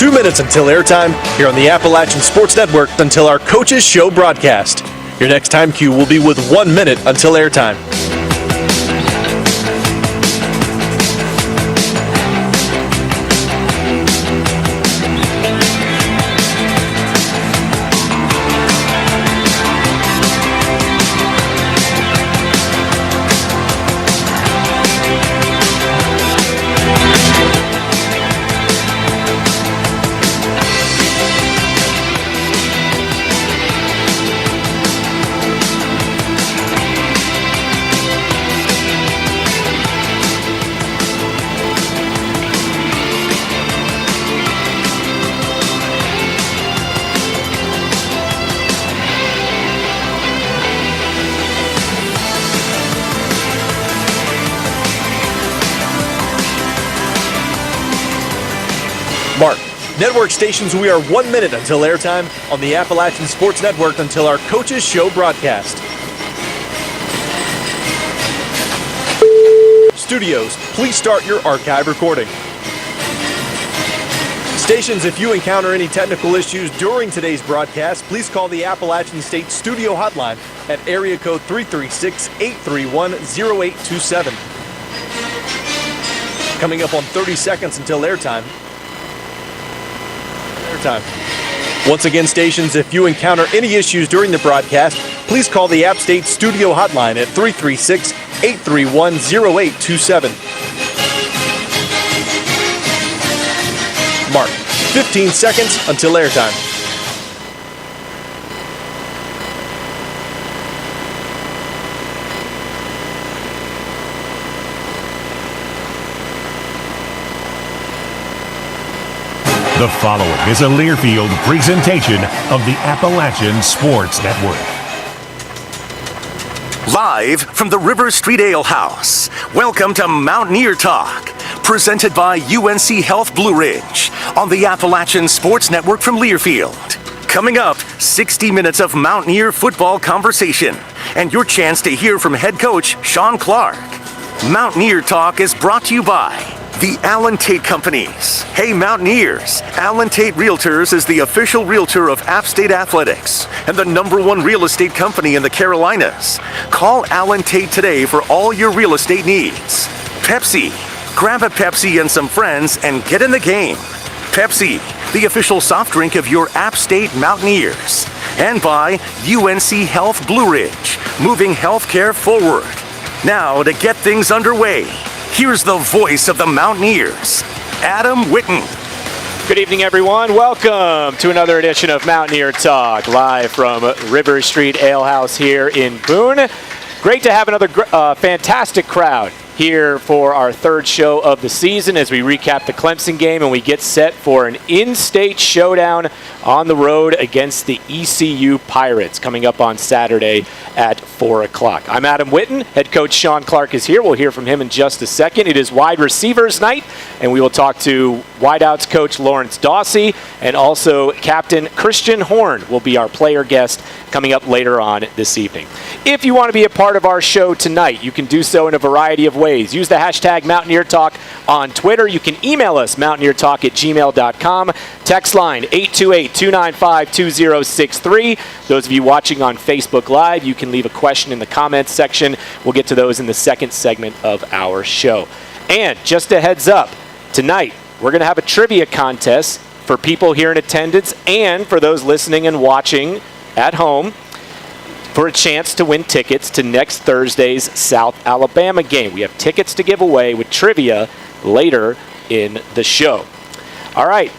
2 minutes until airtime here on the Appalachian Sports Network until our Coaches Show broadcast. Your next time cue will be with 1 minute until airtime. Mark. Network stations, we are 1 minute until airtime on the Appalachian Sports Network until our Coaches Show broadcast. Studios, please start your archive recording. Stations, if you encounter any technical issues during today's broadcast, please call the Appalachian State Studio Hotline at area code 336-831-0827. Coming up on 30 seconds until airtime. Once again, stations, if you encounter any issues during the broadcast, please call the App State Studio Hotline at 336-831-0827. Mark, 15 seconds until airtime. The following is a Learfield presentation of the Appalachian Sports Network. Live from the River Street Ale House, welcome to Mountaineer Talk, presented by UNC Health Blue Ridge on the Appalachian Sports Network from Learfield. Coming up, 60 minutes of Mountaineer football conversation and your chance to hear from head coach Sean Clark. Mountaineer Talk is brought to you by the Allen Tate Companies. Hey Mountaineers, Allen Tate Realtors is the official realtor of App State Athletics and the #1 real estate company in the Carolinas. Call Allen Tate today for all your real estate needs. Pepsi, grab a Pepsi and some friends and get in the game. Pepsi, the official soft drink of your App State Mountaineers. And by UNC Health Blue Ridge, moving healthcare forward. Now to get things underway, here's the voice of the Mountaineers, Adam Witten. Good evening, everyone. Welcome to another edition of Mountaineer Talk, live from River Street Ale House here in Boone. Great to have another fantastic crowd here for our third show of the season as we recap the Clemson game and we get set for an in-state showdown on the road against the ECU Pirates coming up on Saturday at 4 o'clock. I'm Adam Witten. Head coach Sean Clark is here. We'll hear from him in just a second. It is wide receivers night, and we will talk to wideouts coach Lawrence Dawsey, and also Captain Christian Horn will be our player guest coming up later on this evening. If you want to be a part of our show tonight, you can do so in a variety of ways. Use the hashtag Mountaineer Talk on Twitter. You can email us, mountaineertalk@gmail.com. Text line 828-295-2063. Those of you watching on Facebook Live, you can leave a question in the comments section. We'll get to those in the second segment of our show. And just a heads up, tonight we're going to have a trivia contest for people here in attendance and for those listening and watching at home for a chance to win tickets to next Thursday's South Alabama game. We have tickets to give away with trivia later in the show. All right,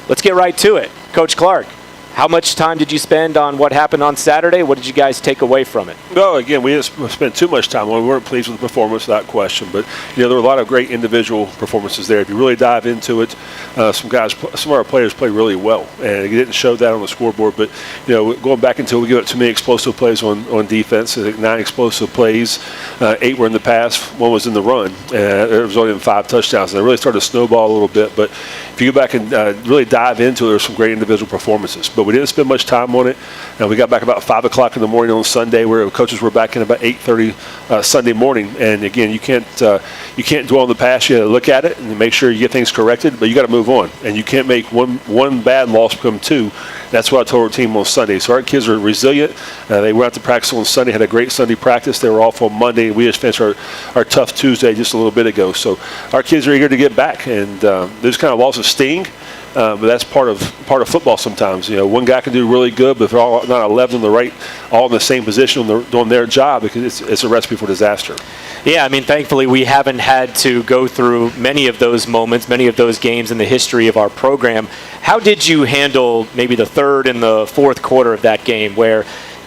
let's get right to it. Coach Clark, how much time did you spend on what happened on Saturday? What did you guys take away from it? Well, again, we didn't spend too much time. We weren't pleased with the performance, without question. But, there were a lot of great individual performances there. If you really dive into it, some of our players played really well. And it didn't show that on the scoreboard. But, going back until we give up too many explosive plays on defense, 9 explosive plays, 8 were in the pass, 1 was in the run. And it was only in 5 touchdowns. And it really started to snowball a little bit. But if you go back and really dive into it, there's some great individual performances. But but we didn't spend much time on it. And we got back about 5 o'clock in the morning on Sunday, where coaches were back in about 8:30 Sunday morning. And again, you can't dwell on the past. You got to look at it and make sure you get things corrected, but you got to move on. And you can't make one bad loss become two. That's what I told our team on Sunday. So our kids are resilient. They went out to practice on Sunday, had a great Sunday practice. They were off on Monday. We just finished our tough Tuesday just a little bit ago. So our kids are eager to get back, and those kind of losses sting. But that's part of football sometimes. One guy can do really good, but if they're all not 11 all in the same position doing their job, because it's a recipe for disaster. Yeah, I mean, thankfully we haven't had to go through many of those moments, many of those games in the history of our program. How did you handle maybe the third and the fourth quarter of that game, where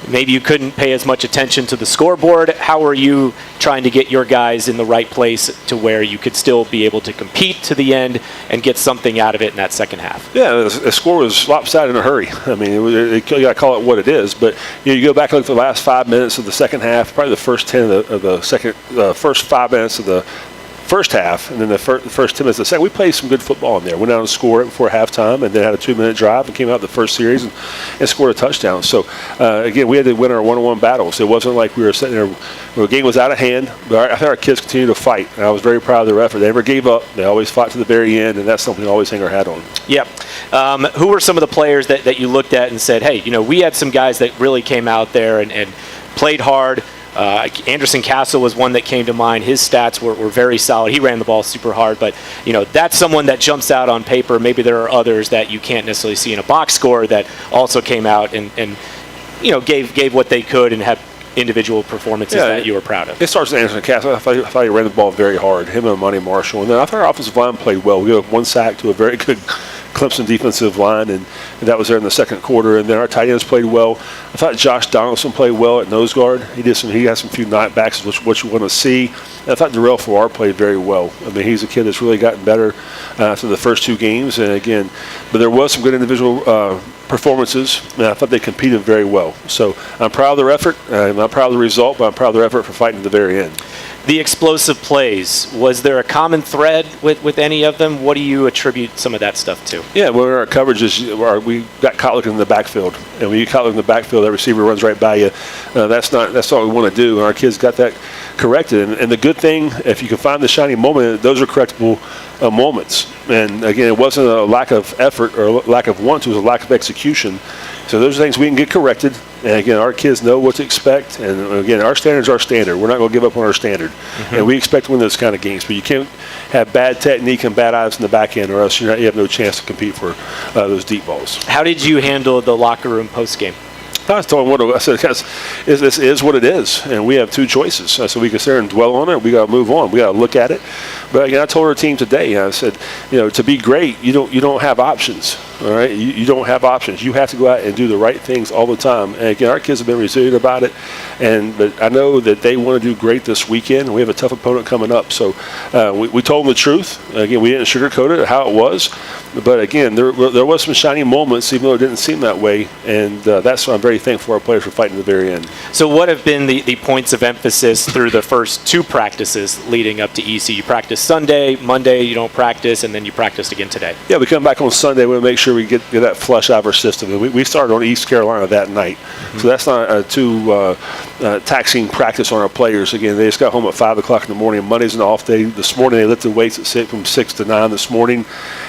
maybe you couldn't pay as much attention to the scoreboard? How are you trying to get your guys in the right place to where you could still be able to compete to the end and get something out of it in that second half? Yeah, the score was lopsided in a hurry. I mean, you got to call it what it is. But you go back and look at the last 5 minutes of the second half, probably the first 10 of the first 5 minutes of the first half, and then the first 10 minutes of the second. We played some good football in there. Went out and scored it before halftime, and then had a 2-minute drive and came out the first series and scored a touchdown. So, again, we had to win our one-on-one battles. It wasn't like we were sitting there. The game was out of hand, but I think our kids continued to fight, and I was very proud of their effort. They never gave up. They always fought to the very end, and that's something we always hang our hat on. Yep. Who were some of the players that you looked at and said, hey, we had some guys that really came out there and played hard? Anderson Castle was one that came to mind. His stats were very solid. He ran the ball super hard, but that's someone that jumps out on paper. Maybe there are others that you can't necessarily see in a box score that also came out and gave what they could and had individual performances that you were proud of. It starts with Anderson Castle. I thought he ran the ball very hard, him and Monty Marshall. And then I thought our offensive line played well. We got one sack to a very good Clemson defensive line, and that was there in the second quarter. And then our tight ends played well. I thought Josh Donaldson played well at nose guard. He had some few knockbacks, what you want to see. And I thought Darrell Farrar played very well. I mean, he's a kid that's really gotten better through the first two games. And again, but there was some good individual performances, and I thought they competed very well. So I'm proud of their effort. I'm not proud of the result, but I'm proud of their effort for fighting to the very end. The explosive plays, was there a common thread with any of them? What do you attribute some of that stuff to? Yeah, well, our coverage is we got caught looking in the backfield, and when you caught looking in the backfield, that receiver runs right by you. That's not what we want to do, and our kids got that corrected. And the good thing, if you can find the shining moment, those are correctable moments. And again, it wasn't a lack of effort or lack of want; it was a lack of execution. So those are things we can get corrected. And again, our kids know what to expect. And again, our standard's our standard. We're not going to give up on our standard. Mm-hmm. And we expect to win those kind of games. But you can't have bad technique and bad eyes in the back end, or else you have no chance to compete for those deep balls. How did you handle the locker room post game? I was telling him I said, guys, this is what it is, and we have two choices. So we can sit there and dwell on it. We got to move on. We got to look at it. But again, I told our team today, I said, to be great, you don't have options. All right, you don't have options. You have to go out and do the right things all the time. And again, our kids have been resilient about it. But I know that they want to do great this weekend. We have a tough opponent coming up. So we told them the truth. Again, we didn't sugarcoat it, how it was. But again, there was some shining moments, even though it didn't seem that way. And that's why I'm very thankful for our players for fighting to the very end. So what have been the points of emphasis through the first two practices leading up to EC? You practiced Sunday, Monday you don't practice, and then you practiced again today. Yeah, we come back on Sunday. We want to make sure we get that flush out of our system. And we started on East Carolina that night. Mm-hmm. So that's not too taxing practice on our players. Again, they just got home at 5 o'clock in the morning. Monday's an off day. This morning they lifted weights from 6 to 9 this morning.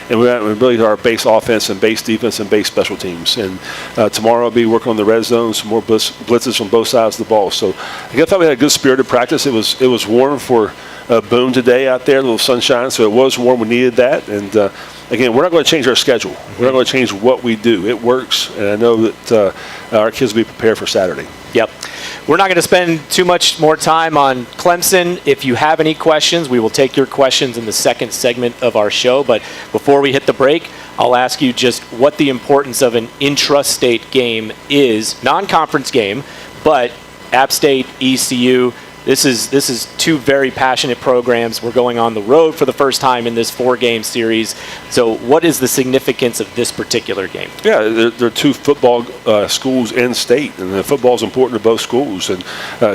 And we really did our base offense and base defense and base special teams. And tomorrow I'll be working on the red zone, some more blitzes from both sides of the ball. So I thought we had a good spirited practice. It was warm for Boone today out there, a little sunshine, so it was warm. We needed that. And again, we're not going to change our schedule. We're not going to change what we do. It works, and I know that our kids will be prepared for Saturday. Yep. We're not going to spend too much more time on Clemson. If you have any questions, we will take your questions in the second segment of our show. But before we hit the break, I'll ask you just what the importance of an intrastate game is. Non-conference game, but App State, ECU, This is two very passionate programs. We're going on the road for the first time in this 4-game series. So what is the significance of this particular game? Yeah, they're two football schools in state, and the football is important to both schools. And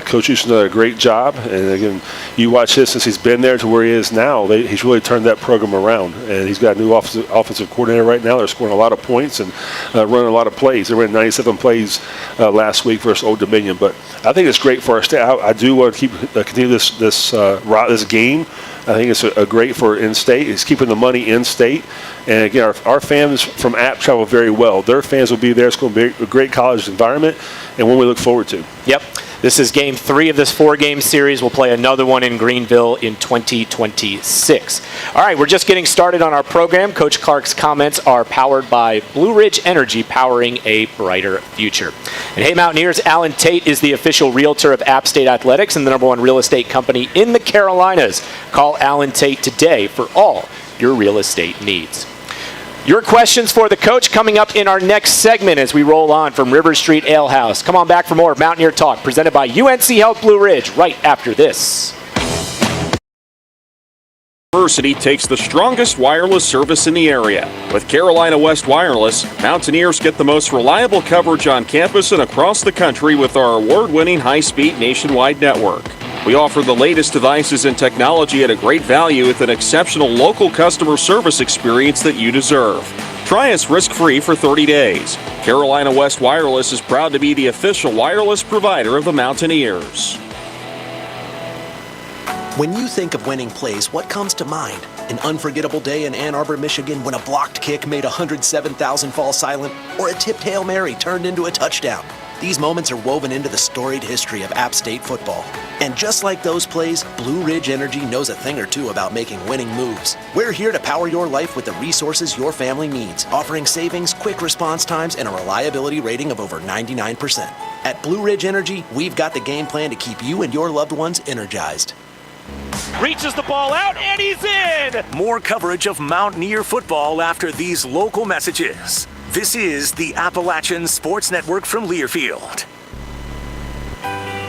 Coach Houston done a great job. And again, you watch his since he's been there to where he is now. He's really turned that program around, and he's got a new offensive coordinator right now. They're scoring a lot of points and running a lot of plays. They ran 97 plays last week versus Old Dominion. But I think it's great for our state. I do want to continue this game. I think it's a great for in-state. It's keeping the money in-state. And again, our fans from App travel very well. Their fans will be there. It's going to be a great college environment and one we look forward to. Yep. This is game 3 of this 4-game series. We'll play another one in Greenville in 2026. All right, we're just getting started on our program. Coach Clark's comments are powered by Blue Ridge Energy, powering a brighter future. And hey, Mountaineers, Alan Tate is the official realtor of App State Athletics and the #1 real estate company in the Carolinas. Call Alan Tate today for all your real estate needs. Your questions for the coach coming up in our next segment as we roll on from River Street Ale House. Come on back for more Mountaineer Talk presented by UNC Health Blue Ridge right after this. University takes the strongest wireless service in the area. With Carolina West Wireless, Mountaineers get the most reliable coverage on campus and across the country with our award-winning high-speed nationwide network. We offer the latest devices and technology at a great value with an exceptional local customer service experience that you deserve. Try us risk-free for 30 days. Carolina West Wireless is proud to be the official wireless provider of the Mountaineers. When you think of winning plays, what comes to mind? An unforgettable day in Ann Arbor, Michigan when a blocked kick made 107,000 fall silent, or a tipped Hail Mary turned into a touchdown. These moments are woven into the storied history of App State football. And just like those plays, Blue Ridge Energy knows a thing or two about making winning moves. We're here to power your life with the resources your family needs, offering savings, quick response times, and a reliability rating of over 99%. At Blue Ridge Energy, we've got the game plan to keep you and your loved ones energized. Reaches the ball out, and he's in! More coverage of Mountaineer football after these local messages. This is the Appalachian Sports Network from Learfield.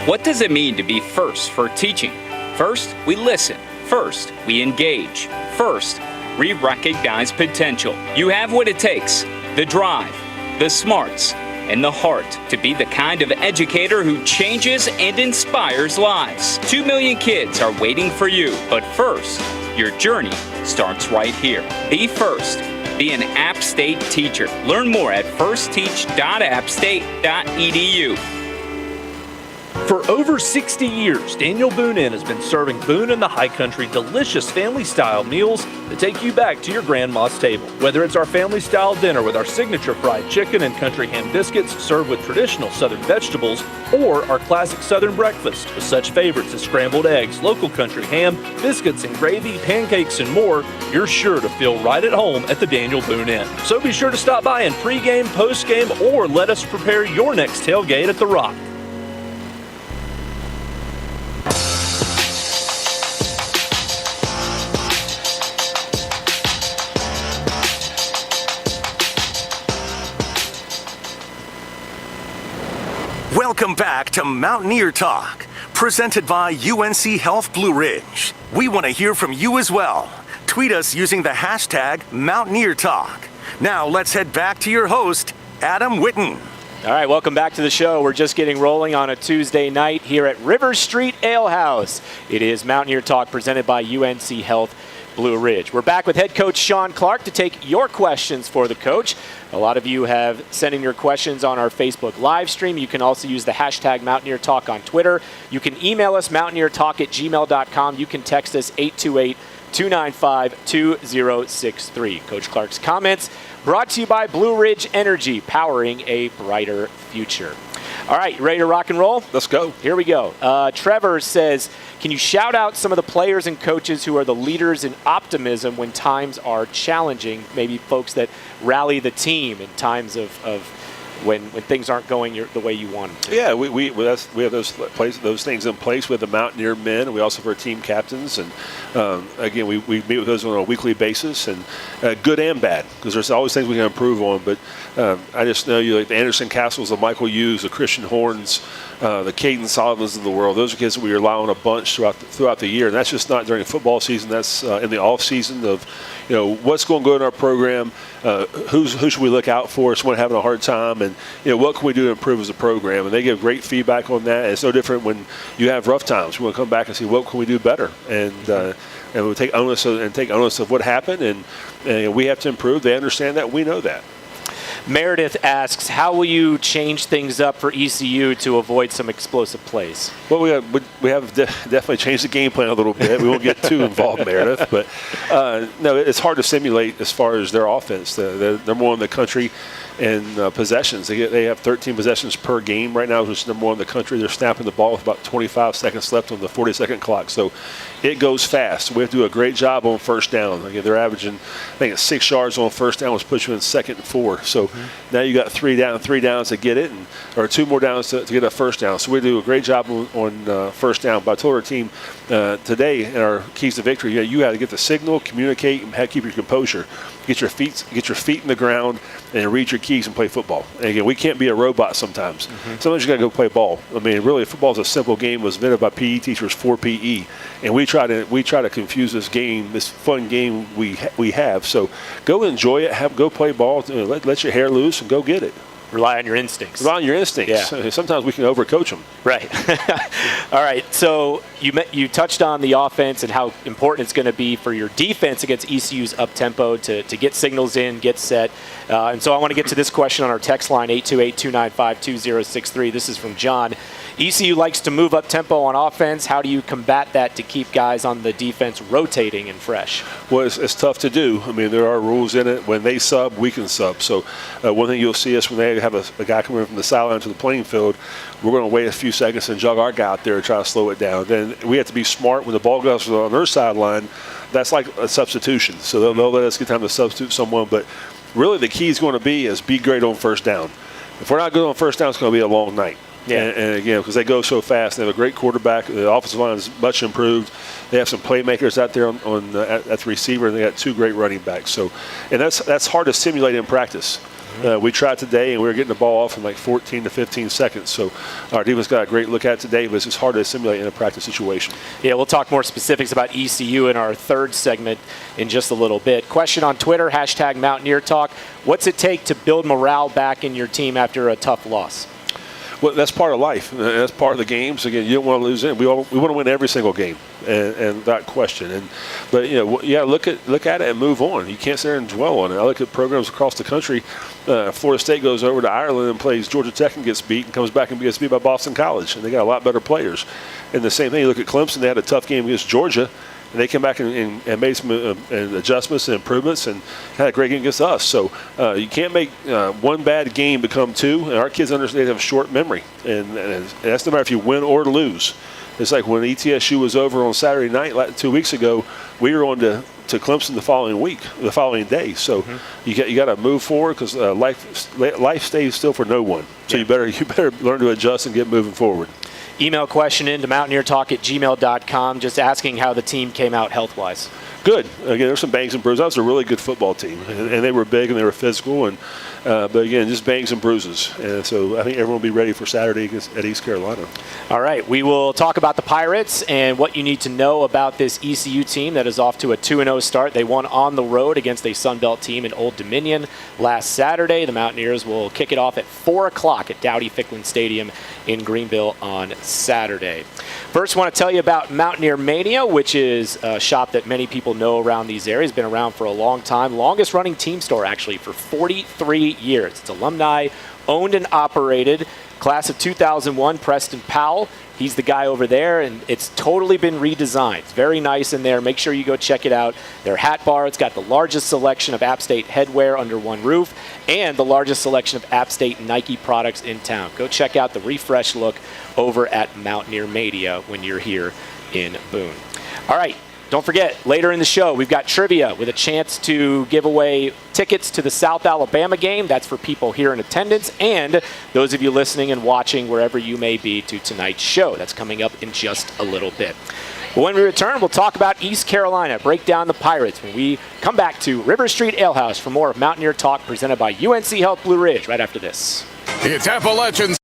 What does it mean to be first for teaching? First, we listen. First, we engage. First, we recognize potential. You have what it takes: the drive, the smarts, and the heart to be the kind of educator who changes and inspires lives. 2 million kids are waiting for you, but first, your journey starts right here. Be first. Be an App State teacher. Learn more at firstteach.appstate.edu. For over 60 years, Daniel Boone Inn has been serving Boone and the High Country delicious family-style meals that take you back to your grandma's table. Whether it's our family-style dinner with our signature fried chicken and country ham biscuits served with traditional Southern vegetables, or our classic Southern breakfast with such favorites as scrambled eggs, local country ham, biscuits and gravy, pancakes, and more, you're sure to feel right at home at the Daniel Boone Inn. So be sure to stop by in pregame, postgame, or let us prepare your next tailgate at the Rock. Welcome back to Mountaineer Talk, presented by UNC Health Blue Ridge. We want to hear from you as well. Tweet us using the hashtag Mountaineer Talk. Now let's head back to your host, Adam Witten. All right, welcome back to the show. We're just getting rolling on a Tuesday night here at River Street Ale House. It is Mountaineer Talk presented by UNC Health Blue Ridge. We're back with head coach Sean Clark to take your questions for the coach. A lot of you have sent in your questions on our Facebook live stream. You can also use the hashtag Mountaineer Talk on Twitter. You can email us mountaineertalk@gmail.com. You can text us 828-295-2063. Coach Clark's comments brought to you by Blue Ridge Energy, powering a brighter future. All right, you ready to rock and roll? Let's go. Here we go. Trevor says, can you shout out some of the players and coaches who are the leaders in optimism when times are challenging? Maybe folks that rally the team in times of when things aren't going the way you want them to. Yeah, we have those things in place with the Mountaineer men. We also have our team captains, and again, we meet with those on a weekly basis, and good and bad, because there's always things we can improve on. But I just know like the Anderson Castles, the Michael Hughes, the Christian Horns, the Caden Sullivans of the world. Those are kids that we rely on a bunch throughout the year, and that's just not during football season. That's in the off season of, what's going to go in our program, who should we look out for, someone having a hard time, and what can we do to improve as a program. And they give great feedback on that. And it's no different when you have rough times. We want to come back and see what can we do better, and we'll take onus of what happened, and we have to improve. They understand that. We know that. Meredith asks, how will you change things up for ECU to avoid some explosive plays? Well, we have definitely changed the game plan a little bit. We won't get too involved, Meredith, but no, it's hard to simulate as far as their offense. They're number one in the country in possessions. They have 13 possessions per game right now, which is number one in the country. They're snapping the ball with about 25 seconds left on the 40-second clock, so it goes fast. We have to do a great job on first down. Again, they're averaging, I think it's 6 yards on first down, which puts you in 2nd and 4. So now you got 3 downs to get it, or 2 more downs to get a first down. So we do a great job on first down. But I told our team today in our keys to victory, you got to get the signal, communicate, and keep your composure. Get your feet in the ground and read your keys and play football. And again, we can't be a robot sometimes. Sometimes you got to go play ball. I mean, really, football is a simple game. It was invented by PE teachers for PE, and we try to confuse this game, this fun game we have. So go enjoy it. Go play ball. Let your hair loose and go get it. Rely on your instincts. Rely on your instincts. Yeah. Sometimes we can overcoach them. Right. All right. So you touched on the offense and how important it's going to be for your defense against ECU's up-tempo to get signals in, get set. And so I want to get to this question on our text line, 828-295-2063. This is from John. ECU likes to move up-tempo on offense. How do you combat that to keep guys on the defense rotating and fresh? Well, it's tough to do. I mean, there are rules in it. When they sub, we can sub. So one thing you'll see us when they have a guy coming from the sideline to the playing field, we're going to wait a few seconds and jog our guy out there and try to slow it down. Then we have to be smart. When the ball goes on their sideline, that's like a substitution. So they'll let us get time to substitute someone. But really the key is going to be great on first down. If we're not good on first down, it's going to be a long night. Yeah. And again, because they go so fast, they have a great quarterback. The offensive line is much improved. They have some playmakers out there at the receiver, and they got 2 great running backs. So, and that's hard to simulate in practice. We tried today, and we were getting the ball off in like 14 to 15 seconds. So our defense got a great look at it today, but it's just hard to simulate in a practice situation. Yeah, we'll talk more specifics about ECU in our third segment in just a little bit. Question on Twitter, #Mountaineer Talk. What's it take to build morale back in your team after a tough loss? Well, that's part of life. That's part of the games. Again, you don't want to lose it. We want to win every single game, and that question. But look at it and move on. You can't sit there and dwell on it. I look at programs across the country. Florida State goes over to Ireland and plays Georgia Tech and gets beat, and comes back and gets beat by Boston College, and they got a lot better players. And the same thing. You look at Clemson. They had a tough game against Georgia. And they came back and made some adjustments and improvements and had a great game against us. So you can't make one bad game become 2. And our kids understand they have a short memory. And that's no matter if you win or lose. It's like when ETSU was over on Saturday night 2 weeks ago, we were on to Clemson the following day. So you got to move forward, because life stays still for no one. So you better learn to adjust and get moving forward. Email question in to mountaineertalk@gmail.com, just asking how the team came out health-wise. Good. Again, there's some bangs and bruises. That was a really good football team, and they were big and they were physical. But again, just bangs and bruises. And so I think everyone will be ready for Saturday at East Carolina. All right. We will talk about the Pirates and what you need to know about this ECU team that is off to a 2-0 start. They won on the road against a Sun Belt team in Old Dominion last Saturday. The Mountaineers will kick it off at 4 o'clock at Dowdy-Ficklin Stadium in Greenville on Saturday. First, I want to tell you about Mountaineer Mania, which is a shop that many people know around these areas. Been around for a long time. Longest running team store, actually, for 43 years. It's alumni owned and operated. Class of 2001, Preston Powell. He's the guy over there, and it's totally been redesigned. It's very nice in there. Make sure you go check it out. Their hat bar, it's got the largest selection of App State headwear under one roof and the largest selection of App State Nike products in town. Go check out the refreshed look over at Mountaineer Mania when you're here in Boone. All right. Don't forget, later in the show, we've got trivia with a chance to give away tickets to the South Alabama game. That's for people here in attendance and those of you listening and watching wherever you may be to tonight's show. That's coming up in just a little bit. But when we return, we'll talk about East Carolina, break down the Pirates when we come back to River Street Alehouse for more of Mountaineer Talk presented by UNC Health Blue Ridge right after this. It's Appalachian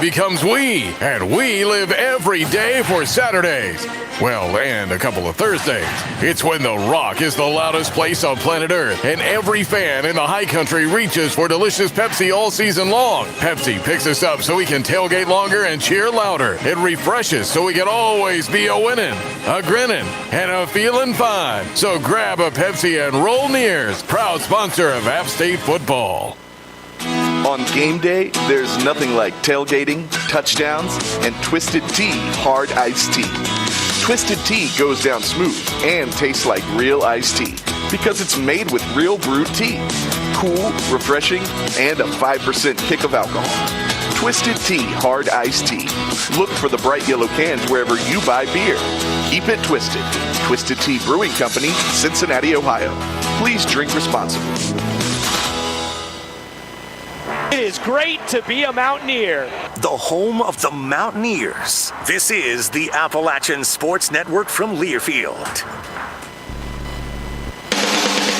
becomes we, and we live every day for Saturdays. Well, and a couple of Thursdays. It's when The Rock is the loudest place on planet Earth, and every fan in the high country reaches for delicious Pepsi all season long. Pepsi picks us up so we can tailgate longer and cheer louder. It refreshes so we can always be a winning, a grinning, and a feeling fine. So grab a Pepsi and roll Nears, proud sponsor of App State football. On game day, there's nothing like tailgating, touchdowns, and Twisted Tea hard iced tea. Twisted Tea goes down smooth and tastes like real iced tea because it's made with real brewed tea. Cool, refreshing, and a 5% kick of alcohol. Twisted Tea hard iced tea. Look for the bright yellow cans wherever you buy beer. Keep it twisted. Twisted Tea Brewing Company, Cincinnati, Ohio. Please drink responsibly. It is great to be a Mountaineer. The home of the Mountaineers. This is the Appalachian Sports Network from Learfield.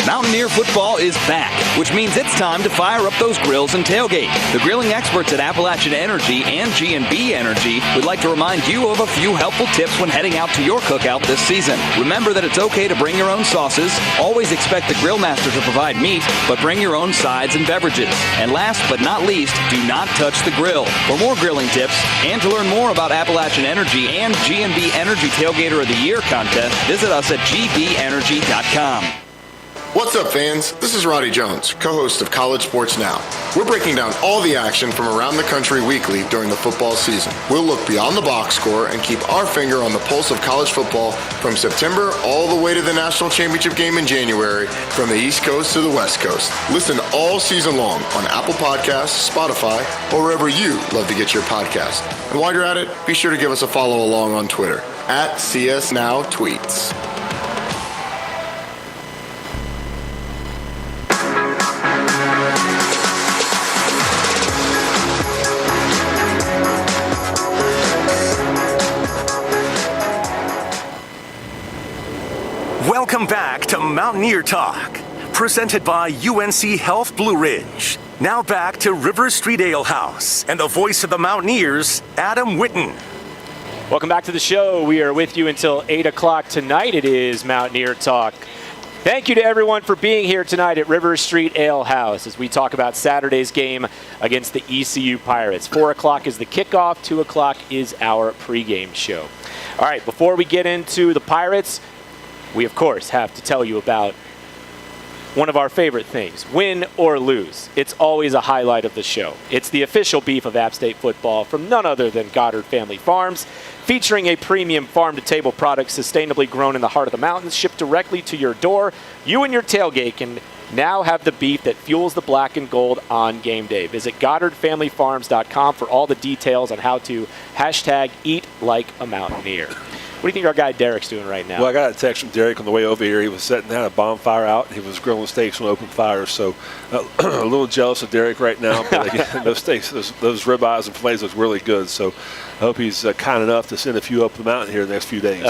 Mountaineer football is back, which means it's time to fire up those grills and tailgate. The grilling experts at Appalachian Energy and G&B Energy would like to remind you of a few helpful tips when heading out to your cookout this season. Remember that it's okay to bring your own sauces. Always expect the grill master to provide meat, but bring your own sides and beverages. And last but not least, do not touch the grill. For more grilling tips and to learn more about Appalachian Energy and G&B Energy Tailgater of the Year contest, visit us at gbenergy.com. What's up, fans? This is Roddy Jones, co-host of College Sports Now. We're breaking down all the action from around the country weekly during the football season. We'll look beyond the box score and keep our finger on the pulse of college football from September all the way to the national championship game in January, from the East Coast to the West Coast. Listen all season long on Apple Podcasts, Spotify, or wherever you love to get your podcast. And while you're at it, be sure to give us a follow along on Twitter at CSNowTweets. Welcome back to Mountaineer Talk, presented by UNC Health Blue Ridge. Now back to River Street Alehouse and the voice of the Mountaineers, Adam Witten. Welcome back to the show. We are with you until 8 o'clock tonight. It is Mountaineer Talk. Thank you to everyone for being here tonight at River Street Alehouse as we talk about Saturday's game against the ECU Pirates. 4 o'clock is the kickoff. 2 o'clock is our pregame show. All right, before we get into the Pirates, we, of course, have to tell you about one of our favorite things, win or lose. It's always a highlight of the show. It's the official beef of App State football from none other than Goddard Family Farms, featuring a premium farm-to-table product sustainably grown in the heart of the mountains, shipped directly to your door. You and your tailgate can now have the beef that fuels the black and gold on game day. Visit GoddardFamilyFarms.com for all the details on how to #EatLikeAMountaineer. What do you think our guy Derek's doing right now? Well, I got a text from Derek on the way over here. He was setting down a bonfire out. He was grilling steaks on open fire. So a little jealous of Derek right now. But again, those steaks, those ribeyes and fillets look really good. So I hope he's kind enough to send a few up the mountain here in the next few days.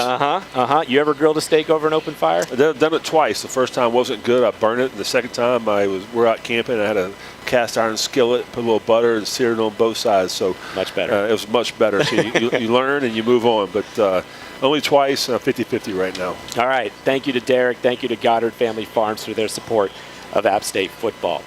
You ever grilled a steak over an open fire? I've done it twice. The first time wasn't good. I burned it. And the second time we're out camping. I had a cast iron skillet, put a little butter, and seared it on both sides. So much better. It was much better. So you learn and you move on. But only twice, 50-50 right now. All right. Thank you to Derek. Thank you to Goddard Family Farms for their support of App State football.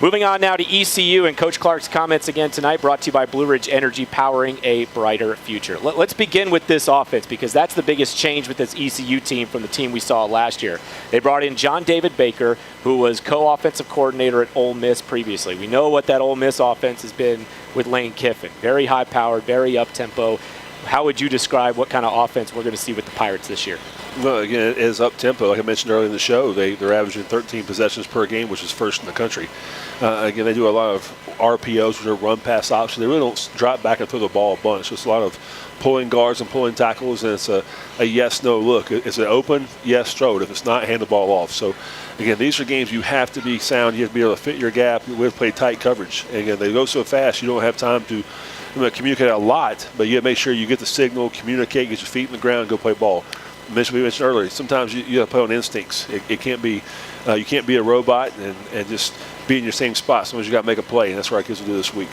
Moving on now to ECU and Coach Clark's comments again tonight, brought to you by Blue Ridge Energy, powering a brighter future. Let's begin with this offense because that's the biggest change with this ECU team from the team we saw last year. They brought in John David Baker, who was co-offensive coordinator at Ole Miss previously. We know what that Ole Miss offense has been with Lane Kiffin. Very high-powered, very up-tempo. how would you describe what kind of offense we're going to see with the Pirates this year? Well, again, it is up-tempo. Like I mentioned earlier in the show, they're averaging 13 possessions per game, which is first in the country. Again, they do a lot of RPOs, which are run-pass options. They really don't drop back and throw the ball a bunch. It's a lot of pulling guards and pulling tackles, and it's a yes-no look. Is it open? Yes, throw it. If it's not, hand the ball off. So, again, these are games you have to be sound. You have to be able to fit your gap. We have to play tight coverage. And again, they go so fast, you don't have time to communicate a lot, but you have to make sure you get the signal, communicate, get your feet in the ground, and go play ball. We mentioned earlier, sometimes you have to play on instincts. It can't be, you can't be a robot and just be in your same spot. Sometimes you got to make a play, and that's what our kids will do this week.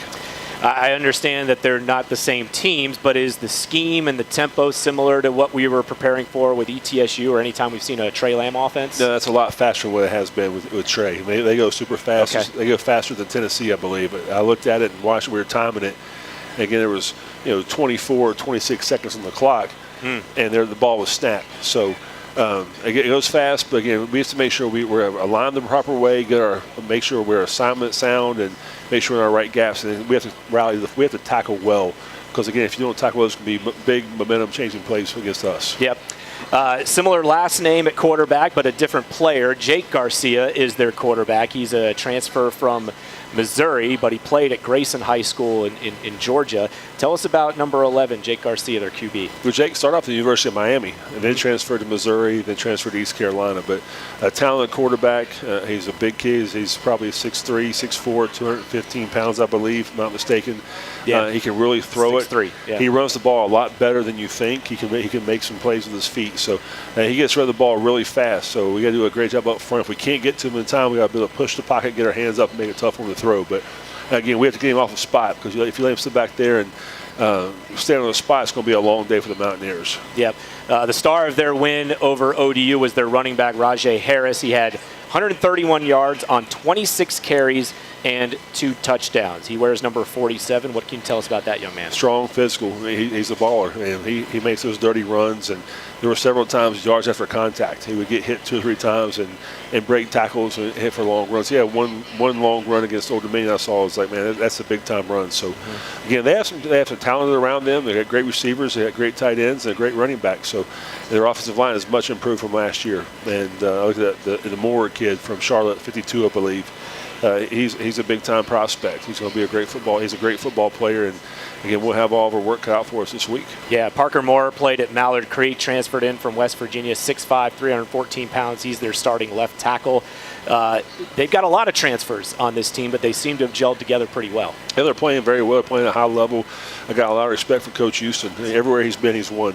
I understand that they're not the same teams, but is the scheme and the tempo similar to what we were preparing for with ETSU or anytime we've seen a Trey Lamb offense? No, that's a lot faster than what it has been with Trey. They go super fast. Okay. They go faster than Tennessee, I believe. But I looked at it and watched. We were timing it. And again, there was 24, 26 seconds on the clock, and the ball was snapped. So again, it goes fast, but again, we have to make sure we're aligned the proper way, make sure we're assignment sound, and make sure we're in our right gaps. And we have to we have to tackle well, because again, if you don't tackle well, it's going to be big momentum changing plays against us. Yep. Similar last name at quarterback, but a different player. Jake Garcia is their quarterback. He's a transfer from Missouri, but he played at Grayson High School in Georgia. Tell us about number 11, Jake Garcia, their QB. Well, Jake started off at the University of Miami and then transferred to Missouri, then transferred to East Carolina. But a talented quarterback. He's a big kid. He's probably 6'3", 6'4", 215 pounds, I believe, if I'm not mistaken. Yeah. He can really throw 6'3", it. yeah. He runs the ball a lot better than you think. He can make some plays with his feet. So he gets rid of the ball really fast. So we got to do a great job up front. If we can't get to him in time, we got to be able to push the pocket, get our hands up, and make it tough for him to throw. But again, we have to get him off the spot, because if you let him sit back there and stand on the spot, it's going to be a long day for the Mountaineers. Yep. The star of their win over ODU was their running back, Rajay Harris. He had 131 yards on 26 carries and 2 touchdowns. He wears number 47. What can you tell us about that young man? Strong, physical. He's a baller, and he makes those dirty runs. And there were several times yards after contact. He would get hit 2 or 3 times and break tackles and hit for long runs. He had one long run against Old Dominion I saw. I was like, man, that's a big-time run. So, again, they have some talent around them. They got great receivers. They got great tight ends and a great running back. So their offensive line is much improved from last year. And I looked at the Moore kid from Charlotte, 52, I believe. He's a big-time prospect. He's going to be a great football. He's a great football player, and again, we'll have all of our work cut out for us this week. Yeah, Parker Moore played at Mallard Creek, transferred in from West Virginia, 6'5", 314 pounds. He's their starting left tackle. They've got a lot of transfers on this team, but they seem to have gelled together pretty well. Yeah, they're playing very well. They're playing at a high level. I got a lot of respect for Coach Houston. Everywhere he's been, he's won.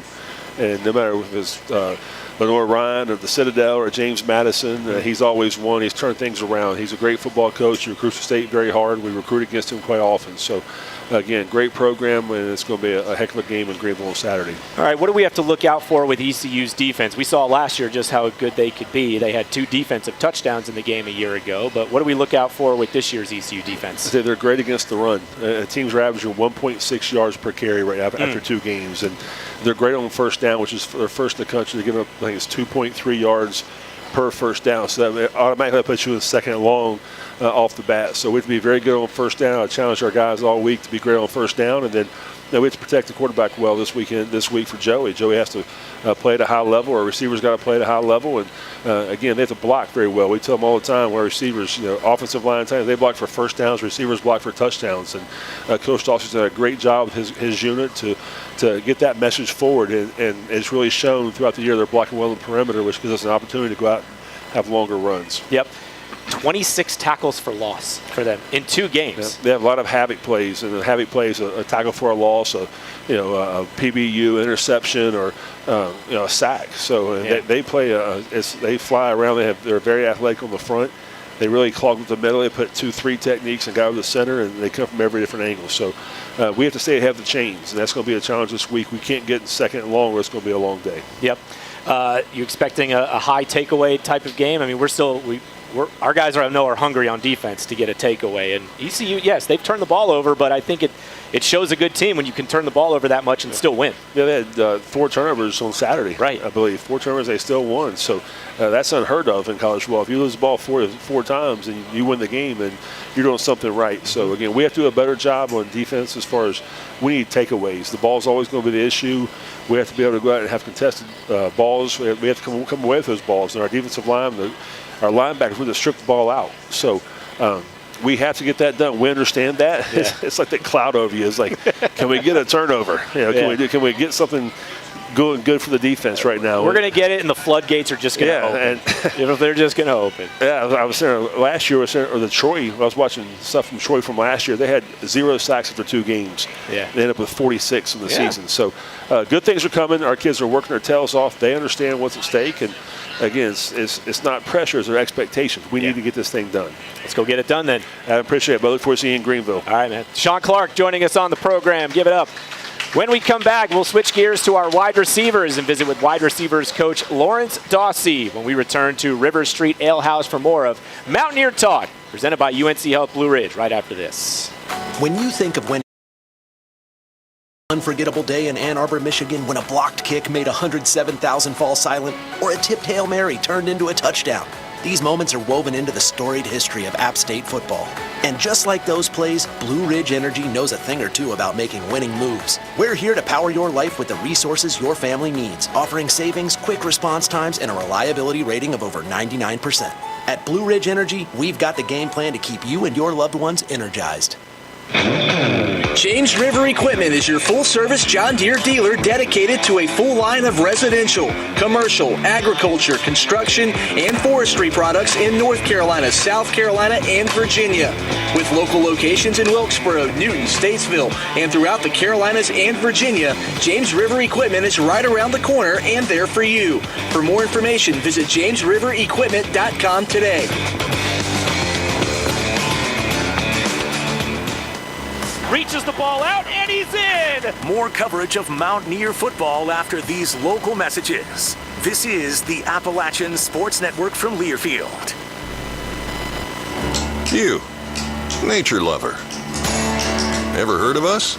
And no matter if it's Lenore Ryan or the Citadel or James Madison, he's always won. He's turned things around. He's a great football coach. He recruits the state very hard. We recruit against him quite often. So, again, great program, and it's going to be a heck of a game in Greenville on Saturday. All right, what do we have to look out for with ECU's defense? We saw last year just how good they could be. They had 2 defensive touchdowns in the game a year ago, but what do we look out for with this year's ECU defense? They're great against the run. Teams are averaging 1.6 yards per carry right now after 2 games, and they're great on first down, which is their first in the country. They give up, I think it's 2.3 yards per first down, so that automatically puts you in second and long off the bat. So we have to be very good on first down. I challenge our guys all week to be great on first down, and then we have to protect the quarterback well this week for Joey. Joey has to play at a high level. Our receivers got to play at a high level, and again, they have to block very well. We tell them all the time, our receivers, offensive line times, they block for first downs, receivers block for touchdowns, and Coach Dawson's done a great job with his unit to get that message forward, and it's really shown throughout the year they're blocking well on the perimeter, which gives us an opportunity to go out and have longer runs. Yep. 26 tackles for loss for them in 2 games. Yeah, they have a lot of havoc plays, and the havoc plays a tackle for a loss, a PBU interception, or a sack. So they play. They fly around. They're very athletic on the front. They really clog with the middle. They put 2-3 techniques and go over the center, and they come from every different angle. So we have to stay ahead of the chains, and that's going to be a challenge this week. We can't get in second and long, or it's going to be a long day. Yep. You expecting a high takeaway type of game? I mean, our guys are hungry on defense to get a takeaway. And ECU, yes, they've turned the ball over, but I think it shows a good team when you can turn the ball over that much and still win. Yeah, they had 4 turnovers on Saturday, right? I believe 4 turnovers, they still won. So that's unheard of in college football. If you lose the ball four times and you win the game, and you're doing something right. So again, we have to do a better job on defense as far as we need takeaways. The ball's always going to be the issue. We have to be able to go out and have contested balls. We have to come away with those balls. And our defensive line, our linebackers, we have to strip the ball out. So we have to get that done. We understand that. Yeah. It's like that cloud over you. It's like, can we get a turnover? Can we get something going good for the defense right now? We're going to get it, and the floodgates are just going to open. And they're just going to open. Yeah, I was there last year. I was watching stuff from Troy from last year. They had 0 sacks after 2 games. Yeah. They ended up with 46 in the season. So good things are coming. Our kids are working their tails off. They understand what's at stake. And again, it's not pressure, it's their expectations. We need to get this thing done. Let's go get it done then. I appreciate it, but I look forward to seeing you in Greenville. All right, man. Sean Clark joining us on the program. Give it up. When we come back, we'll switch gears to our wide receivers and visit with wide receivers coach Lawrence Dawsey when we return to River Street Ale House for more of Mountaineer Talk, presented by UNC Health Blue Ridge, right after this. When you think of when unforgettable day in Ann Arbor, Michigan, when a blocked kick made 107,000 fall silent, or a tipped Hail Mary turned into a touchdown, these moments are woven into the storied history of App State football. And just like those plays, Blue Ridge Energy knows a thing or two about making winning moves. We're here to power your life with the resources your family needs, offering savings, quick response times, and a reliability rating of over 99%. At Blue Ridge Energy, we've got the game plan to keep you and your loved ones energized. James River Equipment is your full-service John Deere dealer dedicated to a full line of residential, commercial, agriculture, construction, and forestry products in North Carolina, South Carolina, and Virginia. With local locations in Wilkesboro, Newton, Statesville, and throughout the Carolinas and Virginia, James River Equipment is right around the corner and there for you. For more information, visit jamesriverequipment.com today. Reaches the ball out, and he's in! More coverage of Mountaineer football after these local messages. This is the Appalachian Sports Network from Learfield. You, nature lover. Ever heard of us?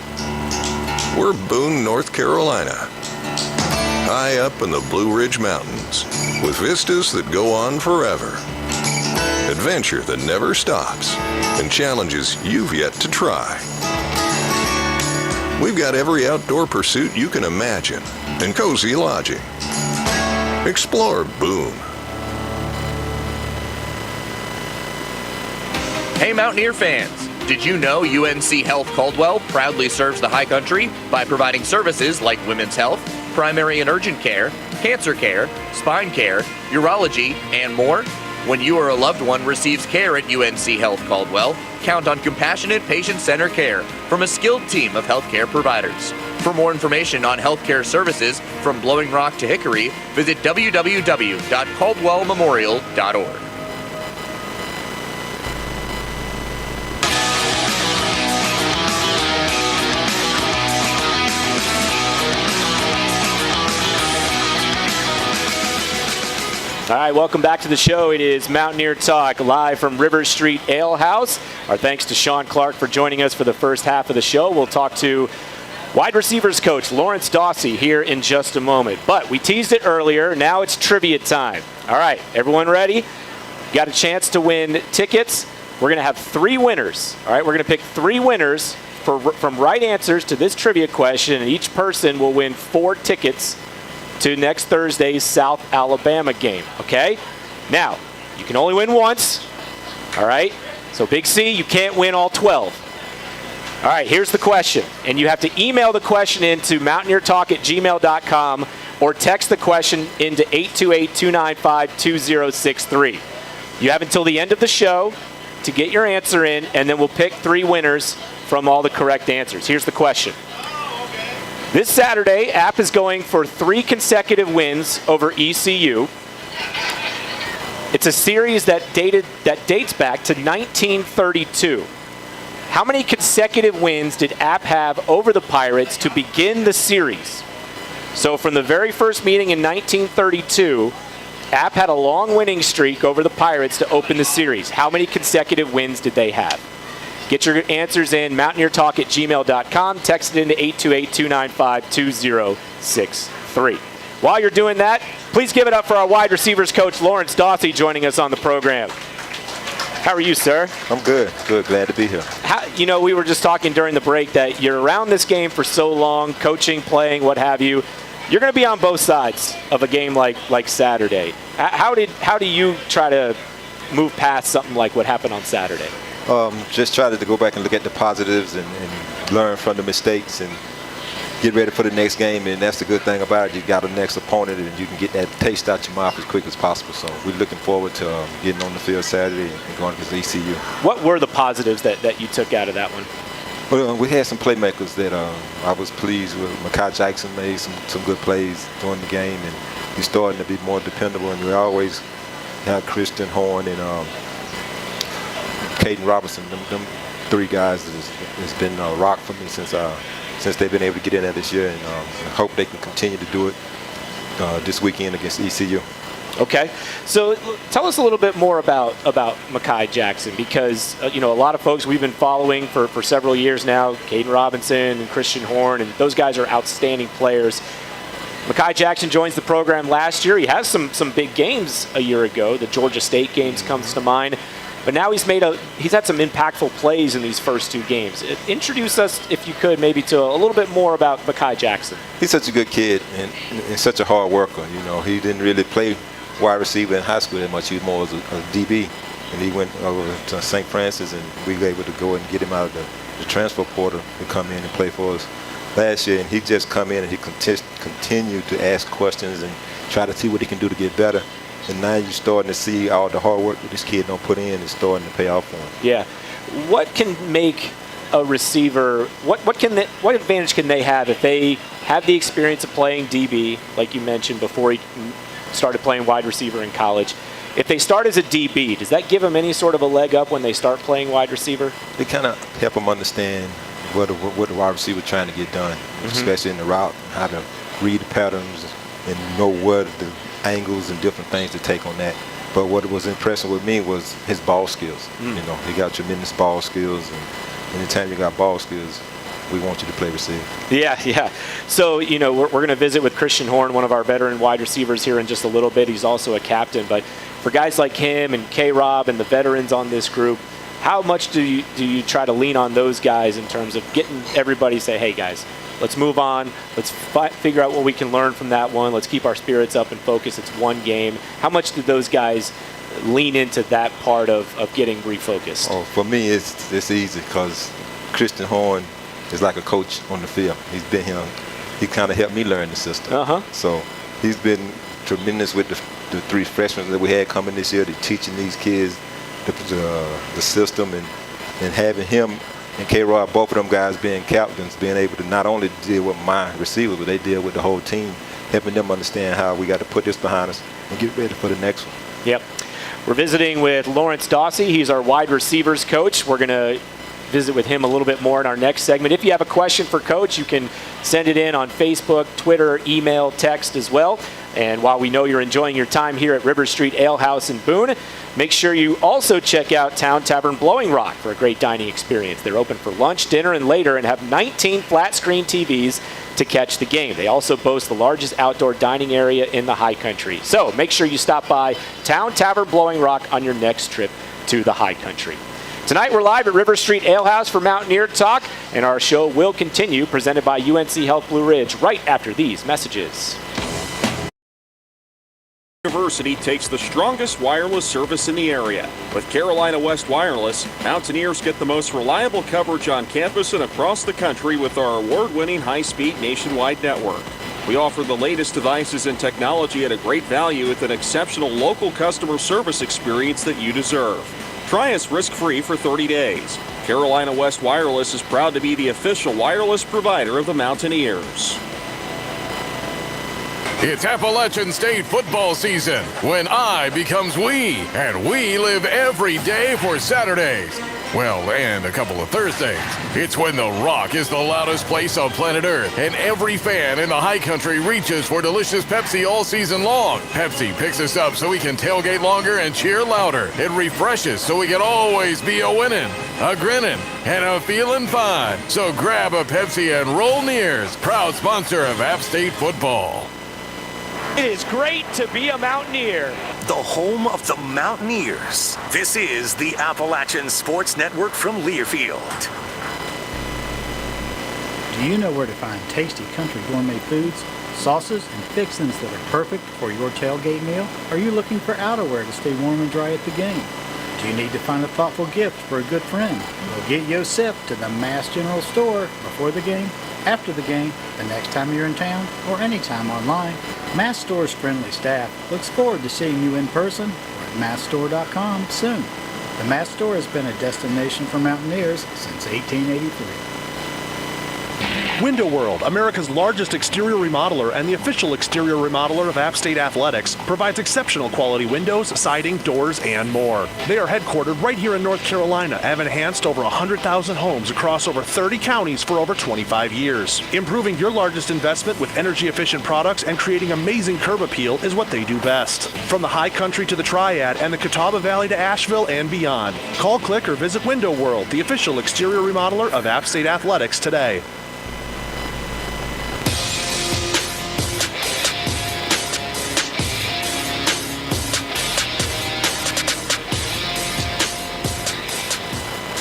We're Boone, North Carolina. High up in the Blue Ridge Mountains, with vistas that go on forever. Adventure that never stops, and challenges you've yet to try. We've got every outdoor pursuit you can imagine, and cozy lodging. Explore Boone. Hey Mountaineer fans, did you know UNC Health Caldwell proudly serves the High Country by providing services like women's health, primary and urgent care, cancer care, spine care, urology, and more? When you or a loved one receives care at UNC Health Caldwell, count on compassionate patient-centered care from a skilled team of healthcare providers. For more information on healthcare services from Blowing Rock to Hickory, visit www.caldwellmemorial.org. All right, welcome back to the show. It is Mountaineer Talk live from River Street Ale House. Our thanks to Sean Clark for joining us for the first half of the show. We'll talk to wide receivers coach Lawrence Dawsey here in just a moment. But we teased it earlier. Now it's trivia time. All right, everyone ready? Got a chance to win tickets. We're going to have 3 winners. All right, we're going to pick 3 winners from right answers to this trivia question, and each person will win 4 tickets to next Thursday's South Alabama game, okay? Now, you can only win once, all right? So Big C, you can't win all 12. All right, here's the question, and you have to email the question into mountaineertalk@gmail.com or text the question into 828-295-2063. You have until the end of the show to get your answer in, and then we'll pick 3 winners from all the correct answers. Here's the question. This Saturday, App is going for 3 consecutive wins over ECU. It's a series that dates back to 1932. How many consecutive wins did App have over the Pirates to begin the series? So from the very first meeting in 1932 App had a long winning streak over the Pirates to open the series. How many consecutive wins did they have? Get your answers in, mountaineertalk@gmail.com. Text it into 828-295-2063. While you're doing that, please give it up for our wide receivers coach, Lawrence Dawsey, joining us on the program. How are you, sir? I'm good. Good. Glad to be here. We were just talking during the break that you're around this game for so long, coaching, playing, what have you. You're going to be on both sides of a game like Saturday. How do you try to move past something like what happened on Saturday? Just try to go back and look at the positives and learn from the mistakes and get ready for the next game. And that's the good thing about it. You got a next opponent and you can get that taste out your mouth as quick as possible. So we're looking forward to getting on the field Saturday and going against ECU. What were the positives that you took out of that one? Well, we had some playmakers that I was pleased with. Mekhi Jackson made some good plays during the game, and he's starting to be more dependable. And we always have Christian Horn and Caden Robinson. Them three guys has been a rock for me since they've been able to get in there this year, and I hope they can continue to do it this weekend against ECU. Okay, so tell us a little bit more about Mekhi Jackson, because a lot of folks we've been following for several years now, Caden Robinson and Christian Horn, and those guys are outstanding players. Mekhi Jackson joins the program last year. He has some big games a year ago. The Georgia State games comes to mind. But now he's had some impactful plays in these first two games. Introduce us, if you could, maybe to a little bit more about Mekhi Jackson. He's such a good kid and such a hard worker. He didn't really play wide receiver in high school that much. He was more as a DB. And he went over to St. Francis, and we were able to go and get him out of the transfer portal to come in and play for us last year. And he just come in and he continued to ask questions and try to see what he can do to get better. And now you're starting to see all the hard work that this kid don't put in is starting to pay off for him. Yeah. What can make a receiver, what advantage can they have if they have the experience of playing DB, like you mentioned, before he started playing wide receiver in college? If they start as a DB, does that give them any sort of a leg up when they start playing wide receiver? They kind of help them understand what the wide receiver is trying to get done, especially in the route, how to read the patterns and know what the angles and different things to take on that. But what was impressive with me was his ball skills. He got tremendous ball skills, and anytime you got ball skills, we want you to play receiver. Yeah. So, we're going to visit with Christian Horn, one of our veteran wide receivers, here in just a little bit. He's also a captain. But for guys like him and K-Rob and the veterans on this group, how much do you try to lean on those guys in terms of getting everybody to say, hey, guys, let's move on. Let's figure out what we can learn from that one. Let's keep our spirits up and focus. It's one game. How much do those guys lean into that part of getting refocused? Oh, for me, it's easy because Christian Horn is like a coach on the field. He's been here. He kind of helped me learn the system. So he's been tremendous with the three freshmen that we had coming this year. They're teaching these kids the system, and having him and K-Rod, both of them guys being captains, being able to not only deal with my receivers, but they deal with the whole team, helping them understand how we got to put this behind us and get ready for the next one. Yep. We're visiting with Lawrence Dawsey. He's our wide receivers coach. We're going to visit with him a little bit more in our next segment. If you have a question for Coach, you can send it in on Facebook, Twitter, email, text as well. And while we know you're enjoying your time here at River Street Ale House in Boone, make sure you also check out Town Tavern Blowing Rock for a great dining experience. They're open for lunch, dinner, and later, and have 19 flat-screen TVs to catch the game. They also boast the largest outdoor dining area in the High Country. So make sure you stop by Town Tavern Blowing Rock on your next trip to the High Country. Tonight we're live at River Street Ale House for Mountaineer Talk, and our show will continue, presented by UNC Health Blue Ridge, right after these messages. University takes the strongest wireless service in the area. With Carolina West Wireless, Mountaineers get the most reliable coverage on campus and across the country with our award-winning high-speed nationwide network. We offer the latest devices and technology at a great value with an exceptional local customer service experience that you deserve. Try us risk-free for 30 days. Carolina West Wireless is proud to be the official wireless provider of the Mountaineers. It's Appalachian State football season when I becomes we, and we live every day for Saturdays. Well, and a couple of Thursdays. It's when the Rock is the loudest place on planet Earth, and every fan in the high country reaches for delicious Pepsi all season long. Pepsi picks us up so we can tailgate longer and cheer louder. It refreshes so we can always be a winning, a grinning, and a feeling fine. So grab a Pepsi and roll Nears, proud sponsor of App State football. It is great to be a Mountaineer. The home of the Mountaineers. This is the Appalachian Sports Network from Learfield. Do you know where to find tasty country gourmet foods, sauces, and fixings that are perfect for your tailgate meal? Are you looking for outerwear to stay warm and dry at the game? Do you need to find a thoughtful gift for a good friend? Well, get Yosef to the Mass General Store before the game, after the game, the next time you're in town, or anytime online. Mass Store's friendly staff looks forward to seeing you in person or at massstore.com soon. The Mass Store has been a destination for Mountaineers since 1883. Window World, America's largest exterior remodeler and the official exterior remodeler of App State Athletics, provides exceptional quality windows, siding, doors, and more. They are headquartered right here in North Carolina and have enhanced over 100,000 homes across over 30 counties for over 25 years. Improving your largest investment with energy-efficient products and creating amazing curb appeal is what they do best. From the high country to the Triad and the Catawba Valley to Asheville and beyond. Call, click, or visit Window World, the official exterior remodeler of App State Athletics today.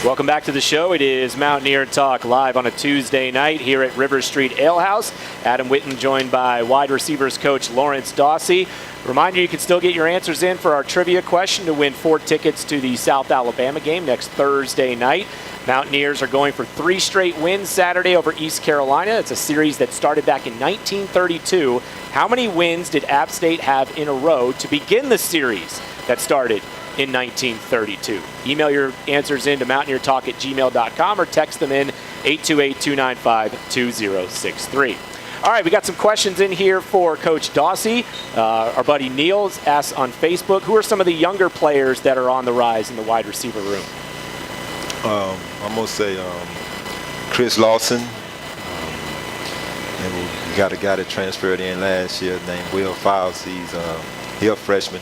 Welcome back to the show. It is Mountaineer Talk live on a Tuesday night here at River Street Ale House. Adam Witten joined by wide receivers coach Lawrence Dawsey. Reminder, you can still get your answers in for our trivia question to win 4 tickets to the South Alabama game next Thursday night. Mountaineers are going for 3 straight wins Saturday over East Carolina. It's a series that started back in 1932. How many wins did App State have in a row to begin the series that started in 1932? Email your answers in to mountaineertalk@gmail.com or text them in 828-295-2063. All right, we got some questions in here for Coach Dawsey. Our buddy Neil asks on Facebook, who are some of the younger players that are on the rise in the wide receiver room? I'm going to say Chris Lawson. And we got a guy that transferred in last year named Will Files. He's a freshman.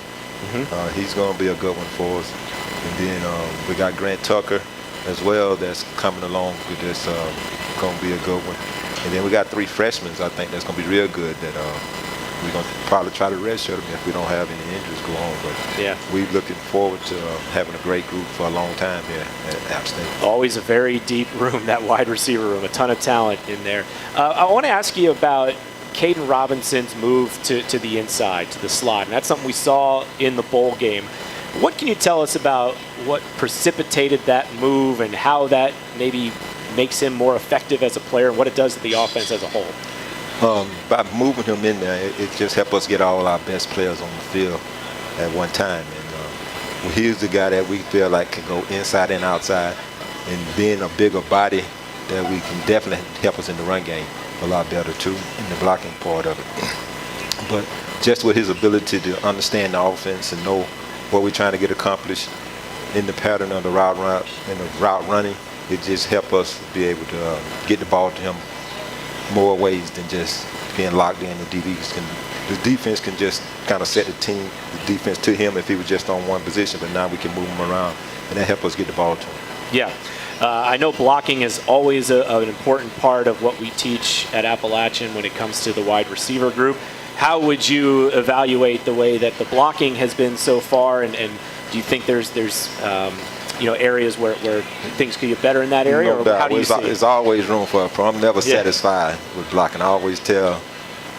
He's going to be a good one for us. And then we got Grant Tucker as well that's coming along with this. Going to be a good one. And then we got 3 freshmen I think that's going to be real good that we're going to probably try to redshirt them if we don't have any injuries go on. But yeah, we're looking forward to having a great group for a long time here at App State. Always a very deep room, that wide receiver room, a ton of talent in there. I want to ask you about Caden Robinson's move to the inside, to the slot, and that's something we saw in the bowl game. What can you tell us about what precipitated that move and how that maybe makes him more effective as a player and what it does to the offense as a whole? By moving him in there, it just helped us get all our best players on the field at one time. And he's the guy that we feel like can go inside and outside, and being a bigger body that we can definitely help us in the run game a lot better too, in the blocking part of it. But just with his ability to understand the offense and know what we're trying to get accomplished in the pattern of the route running, it just helped us be able to get the ball to him more ways than just being locked in. The defense can just kind of set the defense to him if he was just on one position, but now we can move him around, and that helped us get the ball to him. Yeah. I know blocking is always an important part of what we teach at Appalachian when it comes to the wide receiver group. How would you evaluate the way that the blocking has been so far, and do you think there's areas where things could get better in that area? No or doubt. how do you see it? There's always room for improvement. I'm never satisfied with blocking. I always tell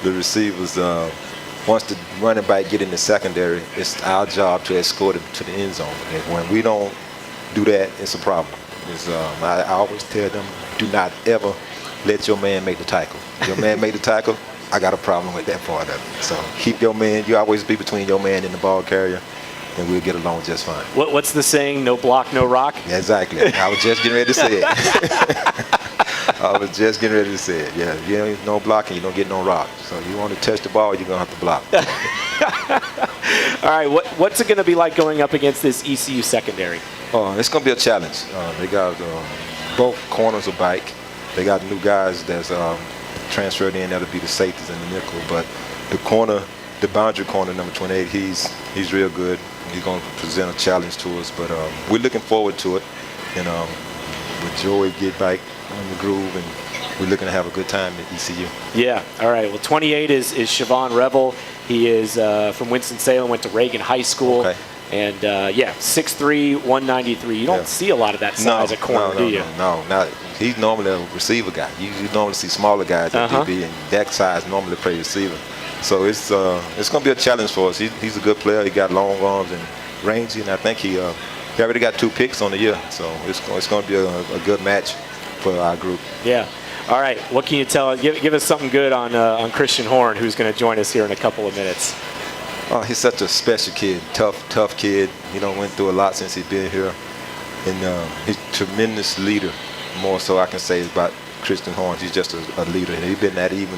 the receivers, once the running back get in the secondary, it's our job to escort him to the end zone. And when we don't do that, it's a problem. I always tell them, do not ever let your man make the tackle. If your man make the tackle, I got a problem with that part of it. So keep your man. You always be between your man and the ball carrier, and we'll get along just fine. What's the saying? No block, no rock? Exactly. I was just getting ready to say it. I was just getting ready to say it. Yeah, you ain't no blocking, you don't get no rock. So you want to touch the ball, you're going to have to block. All right, what's it going to be like going up against this ECU secondary? It's going to be a challenge. They got both corners are back. They got new guys that's transferred in. That'll be the safeties and the nickel. But the corner, the boundary corner, number 28, he's real good. He's going to present a challenge to us. But we're looking forward to it. And with Joey get back on the groove, and we're looking to have a good time at ECU. Yeah. All right. Well, 28 is Siobhan Revel. He is from Winston-Salem, went to Reagan High School. Okay. And, 6'3", 193. You don't see a lot of that size at corner, do you? No, not. He's normally a receiver guy. You normally see smaller guys at DB, and that size normally play receiver. So it's going to be a challenge for us. He's a good player. He got long arms and rangy, and I think he already got 2 picks on the year. So it's going to be a good match for our group. Yeah. All right. What can you tell? Give us something good on Christian Horn, who's going to join us here in a couple of minutes. Oh, he's such a special kid, tough kid. Went through a lot since he's been here. And he's a tremendous leader. More so I can say about Christian Horn. He's just a leader. And he's been that even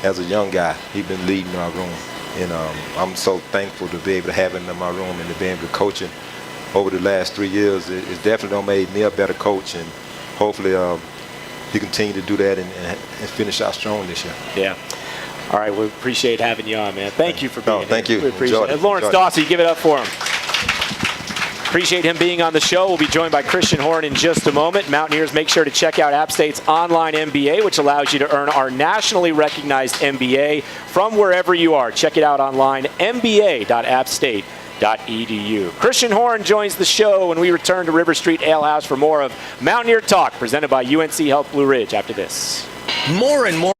as a young guy. He's been leading our room. And I'm so thankful to be able to have him in my room and to be able to coach him over the last 3 years. It's definitely made me a better coach. And hopefully he continue to do that and finish out strong this year. Yeah. All right, we appreciate having you on, man. Thank you for being here. Thank you. We appreciate it. Lawrence Dawsey, give it up for him. Appreciate him being on the show. We'll be joined by Christian Horn in just a moment. Mountaineers, make sure to check out App State's online MBA, which allows you to earn our nationally recognized MBA from wherever you are. Check it out online, mba.appstate.edu. Christian Horn joins the show when we return to River Street Ale House for more of Mountaineer Talk, presented by UNC Health Blue Ridge after this. More and more.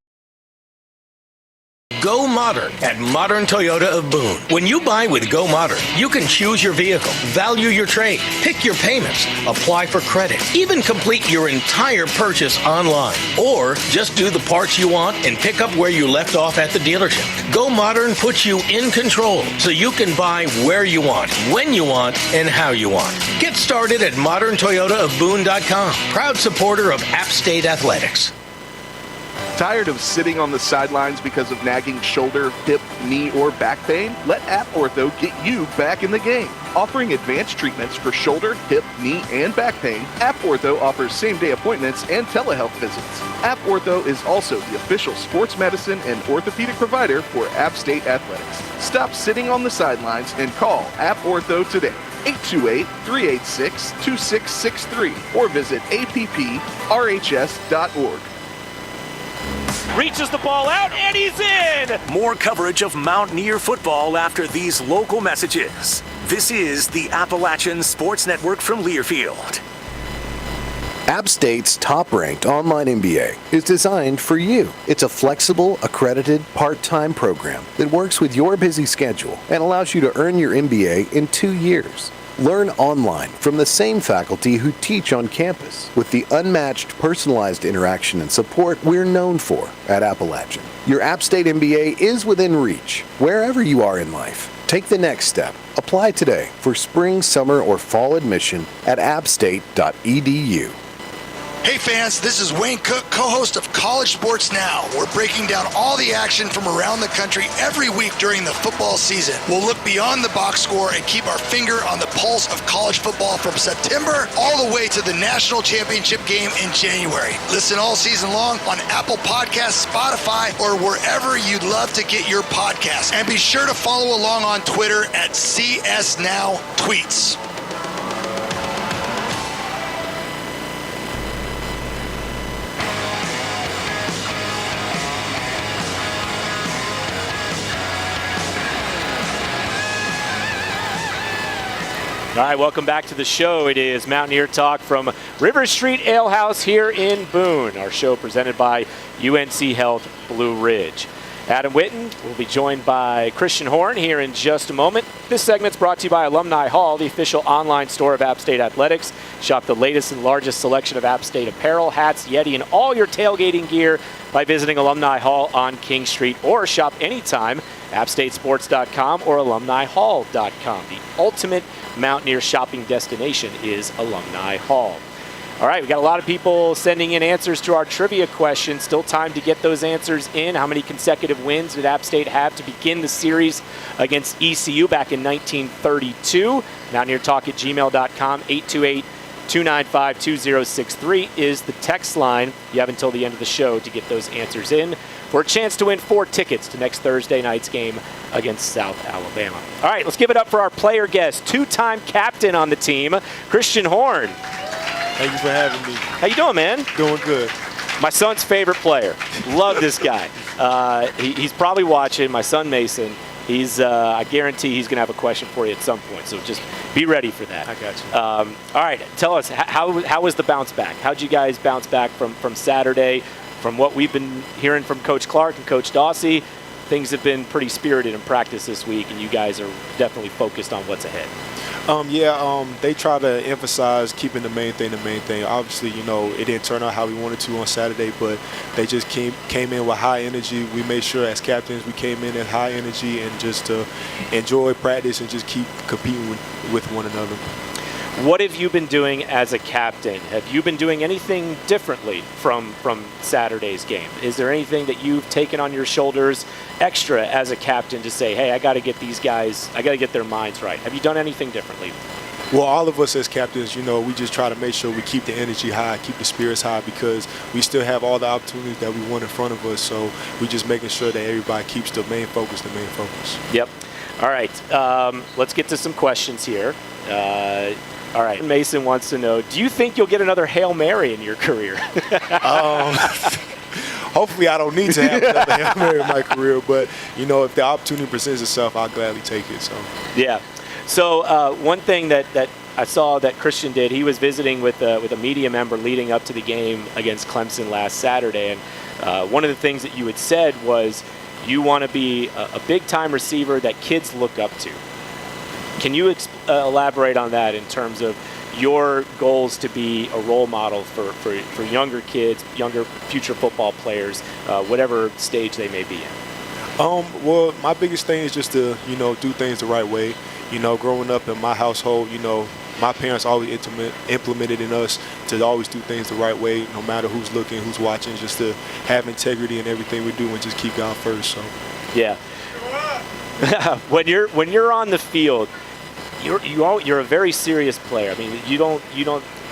Go Modern at Modern Toyota of Boone. When you buy with Go Modern, you can choose your vehicle, value your trade, pick your payments, apply for credit, even complete your entire purchase online. Or just do the parts you want and pick up where you left off at the dealership. Go Modern puts you in control so you can buy where you want, when you want, and how you want. Get started at moderntoyotaofboone.com. Proud supporter of App State Athletics. Tired of sitting on the sidelines because of nagging shoulder, hip, knee, or back pain? Let App Ortho get you back in the game. Offering advanced treatments for shoulder, hip, knee, and back pain, App Ortho offers same-day appointments and telehealth visits. App Ortho is also the official sports medicine and orthopedic provider for App State Athletics. Stop sitting on the sidelines and call App Ortho today. 828-386-2663 or visit apprhs.org. Reaches the ball out, and he's in! More coverage of Mountaineer football after these local messages. This is the Appalachian Sports Network from Learfield. App State's top-ranked online MBA is designed for you. It's a flexible, accredited, part-time program that works with your busy schedule and allows you to earn your MBA in 2 years. Learn online from the same faculty who teach on campus with the unmatched personalized interaction and support we're known for at Appalachian. Your App State MBA is within reach, wherever you are in life. Take the next step. Apply today for spring, summer, or fall admission at appstate.edu. Hey fans, this is Wayne Cook, co-host of College Sports Now. We're breaking down all the action from around the country every week during the football season. We'll look beyond the box score and keep our finger on the pulse of college football from September all the way to the national championship game in January. Listen all season long on Apple Podcasts, Spotify, or wherever you'd love to get your podcasts. And be sure to follow along on Twitter at CSNowTweets. All right, welcome back to the show. It is Mountaineer Talk from River Street Ale House here in Boone. Our show presented by UNC Health Blue Ridge. Adam Witten will be joined by Christian Horn here in just a moment. This segment's brought to you by Alumni Hall, the official online store of App State Athletics. Shop the latest and largest selection of App State apparel, hats, Yeti, and all your tailgating gear by visiting Alumni Hall on King Street, or shop anytime, appstatesports.com or alumnihall.com. The ultimate Mountaineer shopping destination is Alumni Hall. All right, we got a lot of people sending in answers to our trivia question. Still time to get those answers in. How many consecutive wins did App State have to begin the series against ECU back in 1932? MountaineerTalk@gmail.com, 828-295-2063 is the text line. You have until the end of the show to get those answers in for a chance to win 4 tickets to next Thursday night's game against South Alabama. All right, let's give it up for our player guest, 2-time captain on the team, Christian Horn. Thank you for having me. How you doing, man? Doing good. My son's favorite player. Love this guy. He's probably watching. My son Mason. I guarantee he's going to have a question for you at some point. So just be ready for that. I got you. All right, tell us how was the bounce back? How'd you guys bounce back from Saturday? From what we've been hearing from Coach Clark and Coach Dawsey, things have been pretty spirited in practice this week, and you guys are definitely focused on what's ahead. They try to emphasize keeping the main thing. Obviously, it didn't turn out how we wanted to on Saturday, but they just came in with high energy. We made sure as captains we came in at high energy and just to enjoy practice and just keep competing with one another. What have you been doing as a captain? Have you been doing anything differently from Saturday's game? Is there anything that you've taken on your shoulders extra as a captain to say, hey, I got to get these guys, I got to get their minds right? Have you done anything differently? Well, all of us as captains, we just try to make sure we keep the energy high, keep the spirits high, because we still have all the opportunities that we want in front of us. So we just making sure that everybody keeps the main focus. Yep. All right. Let's get to some questions here. All right. Mason wants to know, do you think you'll get another Hail Mary in your career? Hopefully I don't need to have another Hail Mary in my career, but, if the opportunity presents itself, I'll gladly take it. So. Yeah. So one thing that I saw that Christian did, he was visiting with a media member leading up to the game against Clemson last Saturday, and one of the things that you had said was you want to be a big-time receiver that kids look up to. Can you elaborate on that in terms of your goals to be a role model for younger kids, younger future football players, whatever stage they may be in? Well, my biggest thing is just to, do things the right way. Growing up in my household, my parents always implemented in us to always do things the right way, no matter who's looking, who's watching, just to have integrity in everything we do and just keep God first. So. Yeah. When you're on the field, you're a very serious player. I mean, you don't.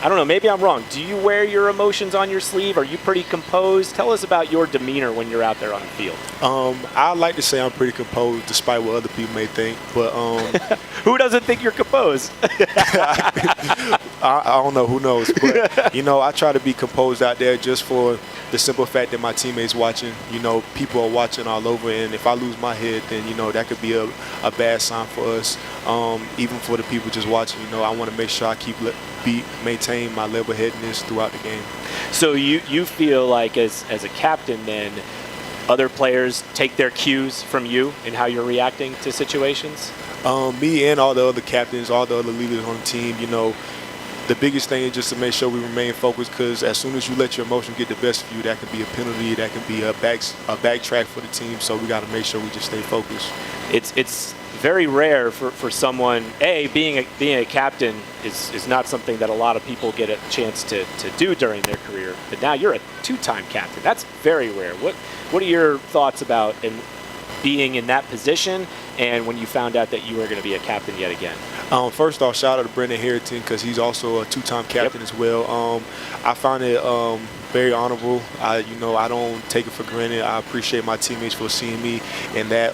I don't know. Maybe I'm wrong. Do you wear your emotions on your sleeve? Are you pretty composed? Tell us about your demeanor when you're out there on the field. I like to say I'm pretty composed, despite what other people may think. But who doesn't think you're composed? I don't know. Who knows? But I try to be composed out there just for the simple fact that my teammates watching. People are watching all over, and if I lose my head, then that could be a bad sign for us. Even for the people just watching, I want to make sure I maintain my level-headedness throughout the game. So you feel like as a captain, then other players take their cues from you in how you're reacting to situations? Me and all the other captains, all the other leaders on the team, the biggest thing is just to make sure we remain focused, because as soon as you let your emotion get the best of you, that can be a penalty, that can be a backtrack for the team. So we got to make sure we just stay focused. It's very rare for someone, being a captain is not something that a lot of people get a chance to do during their career. But now you're a 2-time captain. That's very rare. What are your thoughts about being in that position, and when you found out that you were going to be a captain yet again? First off, shout out to Brendan Harrington, because he's also a 2-time captain as well. I found it very honorable. I don't take it for granted. I appreciate my teammates for seeing me in that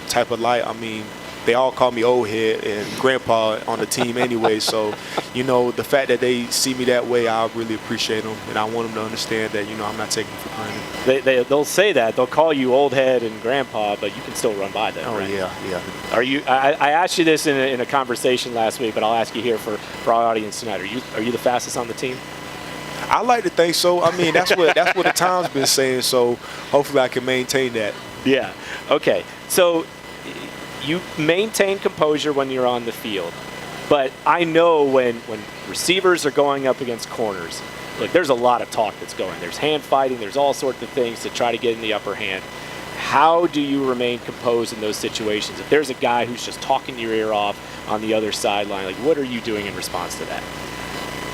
type of light. I mean, they all call me old head and grandpa on the team anyway. So, the fact that they see me that way, I really appreciate them, and I want them to understand that, I'm not taking it for granted. They'll say that. They'll call you old head and grandpa, but you can still run by them. Oh, right? Yeah. Are you? I asked you this in a conversation last week, but I'll ask you here for our audience tonight. Are you the fastest on the team? I like to think so. I mean, that's what the time's been saying. So hopefully I can maintain that. Yeah. Okay. So you maintain composure when you're on the field, but I know when receivers are going up against corners, look, there's a lot of talk that's going. There's hand fighting. There's all sorts of things to try to get in the upper hand. How do you remain composed in those situations? If there's a guy who's just talking your ear off on the other sideline, what are you doing in response to that?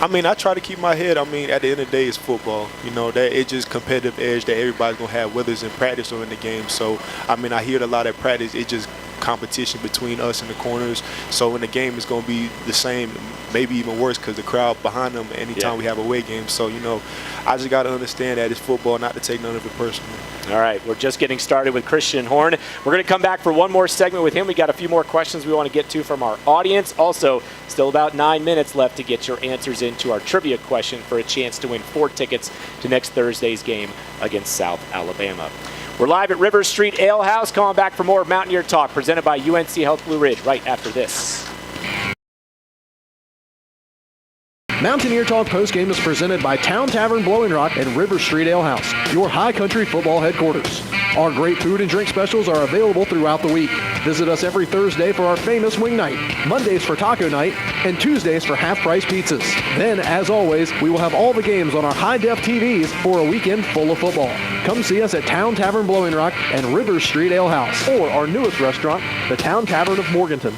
I mean, I try to keep my head. I mean, at the end of the day, it's football. You know, that it's just competitive edge that everybody's going to have, whether it's in practice or in the game. So, I mean, I hear it a lot at practice. It's just competition between us and the corners. So in the game, it's going to be the same, maybe even worse because the crowd behind them anytime we have away games. So, you know, I just got to understand that it's football, not to take none of it personally. All right, we're just getting started with Christian Horn. We're going to come back for one more segment with him. We got a few more questions we want to get to from our audience. Also, still about 9 minutes left to get your answers into our trivia question for a chance to win 4 tickets to next Thursday's game against South Alabama. We're live at Rivers Street Ale House. Calling back for more Mountaineer Talk presented by UNC Health Blue Ridge right after this. Mountaineer Talk postgame is presented by Town Tavern Blowing Rock and River Street Ale House, your high country football headquarters. Our great food and drink specials are available throughout the week. Visit us every Thursday for our famous wing night, Mondays for taco night, and Tuesdays for half-price pizzas. Then, as always, we will have all the games on our high-def TVs for a weekend full of football. Come see us at Town Tavern Blowing Rock and River Street Ale House, or our newest restaurant, the Town Tavern of Morganton.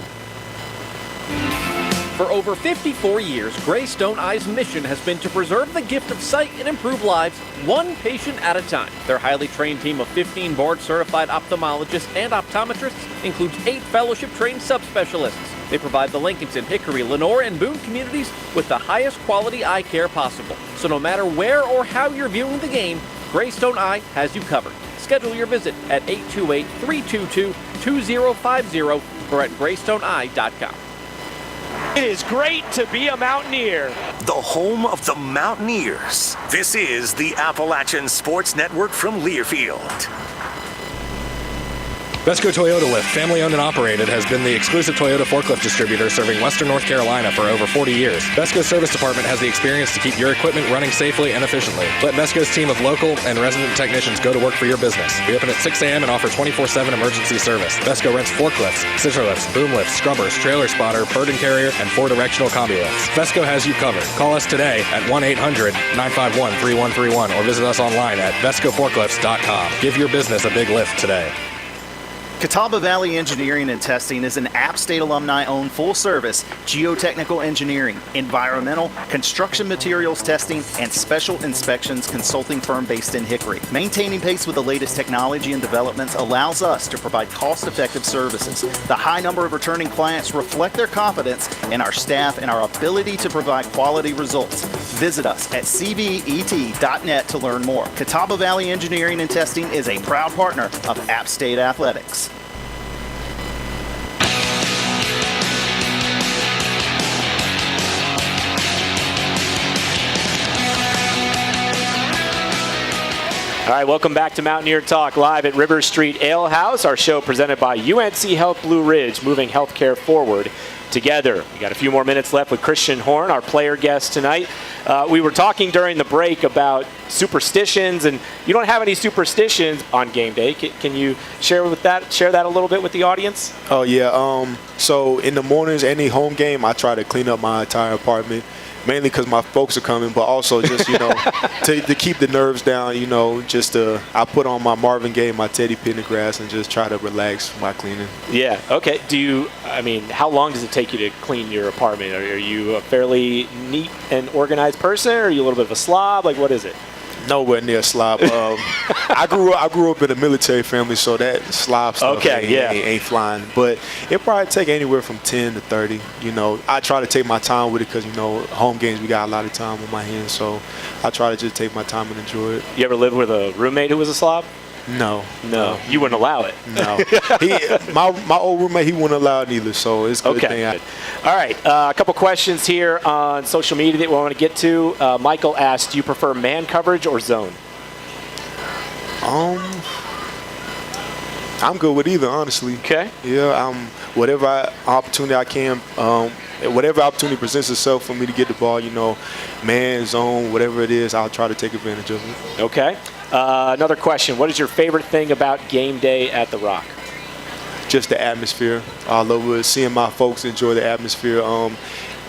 For over 54 years, Greystone Eye's mission has been to preserve the gift of sight and improve lives one patient at a time. Their highly trained team of 15 board-certified ophthalmologists and optometrists includes 8 fellowship-trained subspecialists. They provide the Lincolnton, Hickory, Lenore, and Boone communities with the highest quality eye care possible. So no matter where or how you're viewing the game, Greystone Eye has you covered. Schedule your visit at 828-322-2050 or at greystoneeye.com. It is great to be a Mountaineer. The home of the Mountaineers. This is the Appalachian Sports Network from Learfield. Vesco Toyota Lift, family owned and operated, has been the exclusive Toyota forklift distributor serving Western North Carolina for over 40 years. Vesco's service department has the experience to keep your equipment running safely and efficiently. Let Vesco's team of local and resident technicians go to work for your business. We open at 6 a.m. and offer 24/7 emergency service. Vesco rents forklifts, scissor lifts, boom lifts, scrubbers, trailer spotter, burden carrier, and 4-directional combi lifts. Vesco has you covered. Call us today at 1-800-951-3131 or visit us online at vescoforklifts.com. Give your business a big lift today. Catawba Valley Engineering and Testing is an App State alumni-owned full-service geotechnical engineering, environmental, construction materials testing, and special inspections consulting firm based in Hickory. Maintaining pace with the latest technology and developments allows us to provide cost-effective services. The high number of returning clients reflect their confidence in our staff and our ability to provide quality results. Visit us at cvet.net to learn more. Catawba Valley Engineering and Testing is a proud partner of App State Athletics. All right, welcome back to Mountaineer Talk live at River Street Ale House, our show presented by UNC Health Blue Ridge, moving healthcare forward together. We got a few more minutes left with Christian Horn, our player guest tonight. We were talking during the break about superstitions, and you don't have any superstitions on game day. Can you share that a little bit with the audience? Oh, yeah. So in the mornings, any home game, I try to clean up my entire apartment. Mainly because my folks are coming, but also just, you know, to keep the nerves down, you know, I put on my Marvin Gaye, my Teddy Pendergrass, and just try to relax while cleaning. Yeah, okay. How long does it take you to clean your apartment? Are you a fairly neat and organized person, or are you a little bit of a slob? Like, what is it? Nowhere near slob. I grew up in a military family, so that slob stuff ain't flying. But it probably take anywhere from 10 to 30. You know, I try to take my time with it because, you know, home games, we got a lot of time on my hands. So I try to just take my time and enjoy it. You ever lived with a roommate who was a slob? No. You wouldn't allow it. No. My old roommate, he wouldn't allow it either, so it's a good thing. All right, a couple questions here on social media that we want to get to. Michael asked, do you prefer man coverage or zone? I'm good with either, honestly. Okay. Yeah, whatever opportunity presents itself for me to get the ball, you know, man, zone, whatever it is, I'll try to take advantage of it. Okay. Another question. What is your favorite thing about game day at the Rock? Just the atmosphere. All over, seeing my folks enjoy the atmosphere.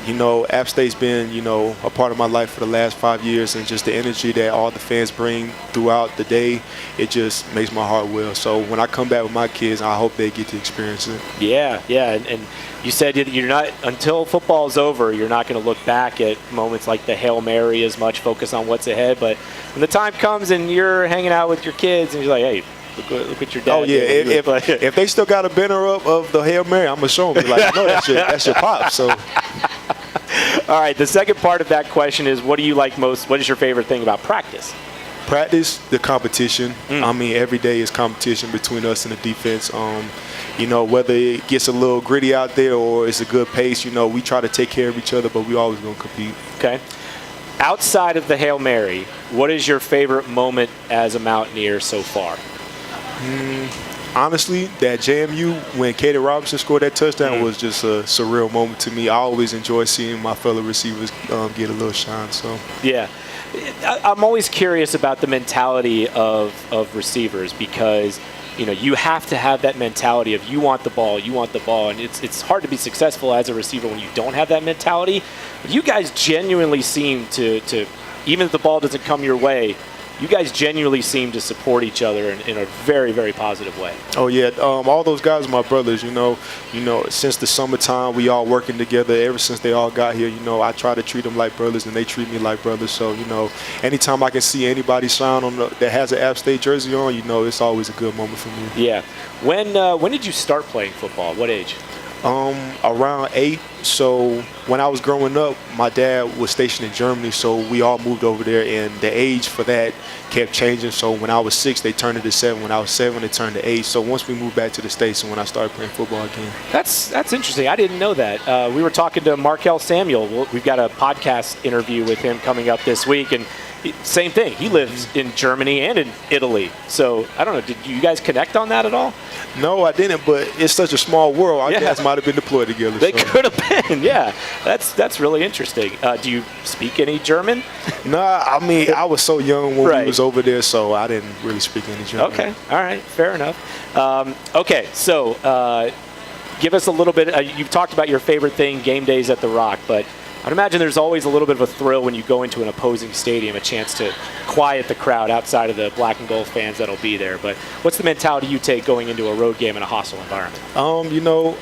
App State's been, a part of my life for the last 5 years, and just the energy that all the fans bring throughout the day, it just makes my heart well. So when I come back with my kids, I hope they get to experience it. Yeah, and you said you're not, until football's over, you're not going to look back at moments like the Hail Mary as much, focus on what's ahead. But when the time comes and you're hanging out with your kids and you're like, hey, look what your dad did. If they still got a banner up of the Hail Mary, I'm going to show them. Like, no, that's your pop. So. All right, the second part of that question is, what do you like most? What is your favorite thing about practice? Practice, the competition. I mean, every day is competition between us and the defense. Whether it gets a little gritty out there or it's a good pace, we try to take care of each other, but we always going to compete. Okay. Outside of the Hail Mary, what is your favorite moment as a Mountaineer so far? Honestly, that JMU when Katie Robinson scored that touchdown was just a surreal moment to me. I always enjoy seeing my fellow receivers get a little shine. So yeah, I'm always curious about the mentality of receivers, because you have to have that mentality of you want the ball, and it's hard to be successful as a receiver when you don't have that mentality. But you guys genuinely seem to even if the ball doesn't come your way, you guys genuinely seem to support each other in a very, very positive way. Oh, yeah. All those guys are my brothers, Since the summertime, we all working together. Ever since they all got here, I try to treat them like brothers, and they treat me like brothers. So, anytime I can see anybody shine that has an App State jersey on, it's always a good moment for me. Yeah. When did you start playing football? What age? Around 8. So when I was growing up, my dad was stationed in Germany, so we all moved over there, and the age for that kept changing. So when I was 6, they turned it to 7. When I was 7, they turned to 8. So once we moved back to the States, and when I started playing football again. That's interesting. I didn't know that. We were talking to Markel Samuel. We've got a podcast interview with him coming up this week, and same thing. He lives in Germany and in Italy. So I don't know. Did you guys connect on that at all? No, I didn't. But it's such a small world. Our guys might have been deployed together. They could have been. Yeah, that's really interesting. Do you speak any German? Nah, I mean, I was so young when we was over there, so I didn't really speak any German. Okay, all right, fair enough. Okay, so give us a little bit. You've talked about your favorite thing, game days at the Rock, but I'd imagine there's always a little bit of a thrill when you go into an opposing stadium, a chance to quiet the crowd outside of the black and gold fans that'll be there. But what's the mentality you take going into a road game in a hostile environment? I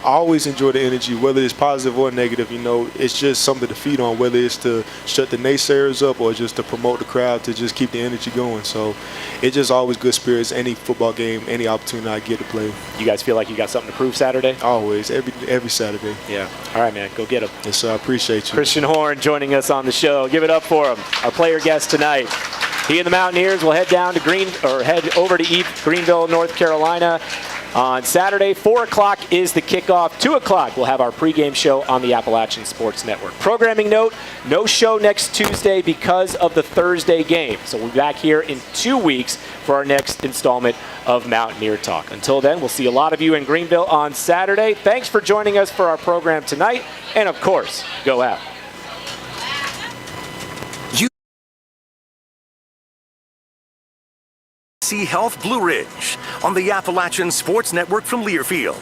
always enjoy the energy, whether it's positive or negative. It's just something to feed on, whether it's to shut the naysayers up or just to promote the crowd, to just keep the energy going. So it's just always good spirits, any football game, any opportunity I get to play. You guys feel like you got something to prove Saturday? Always, every Saturday. Yeah. All right, man, go get them. Yes, sir, I appreciate you. Christian Horn joining us on the show. Give it up for him, our player guest tonight. He and the Mountaineers will head down to head over to Greenville, North Carolina on Saturday. 4 o'clock is the kickoff. 2 o'clock, we'll have our pregame show on the Appalachian Sports Network. Programming note, no show next Tuesday because of the Thursday game. So we'll be back here in 2 weeks for our next installment of Mountaineer Talk. Until then, we'll see a lot of you in Greenville on Saturday. Thanks for joining us for our program tonight. And of course, go out. Health Blue Ridge on the Appalachian Sports Network from Learfield.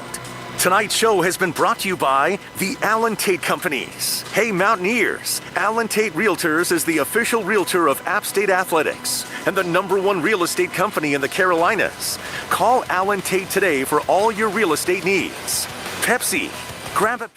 Tonight's show has been brought to you by the Allen Tate Companies. Hey Mountaineers, Allen Tate Realtors is the official realtor of App State Athletics and the #1 real estate company in the Carolinas. Call Allen Tate today for all your real estate needs. Pepsi, grab a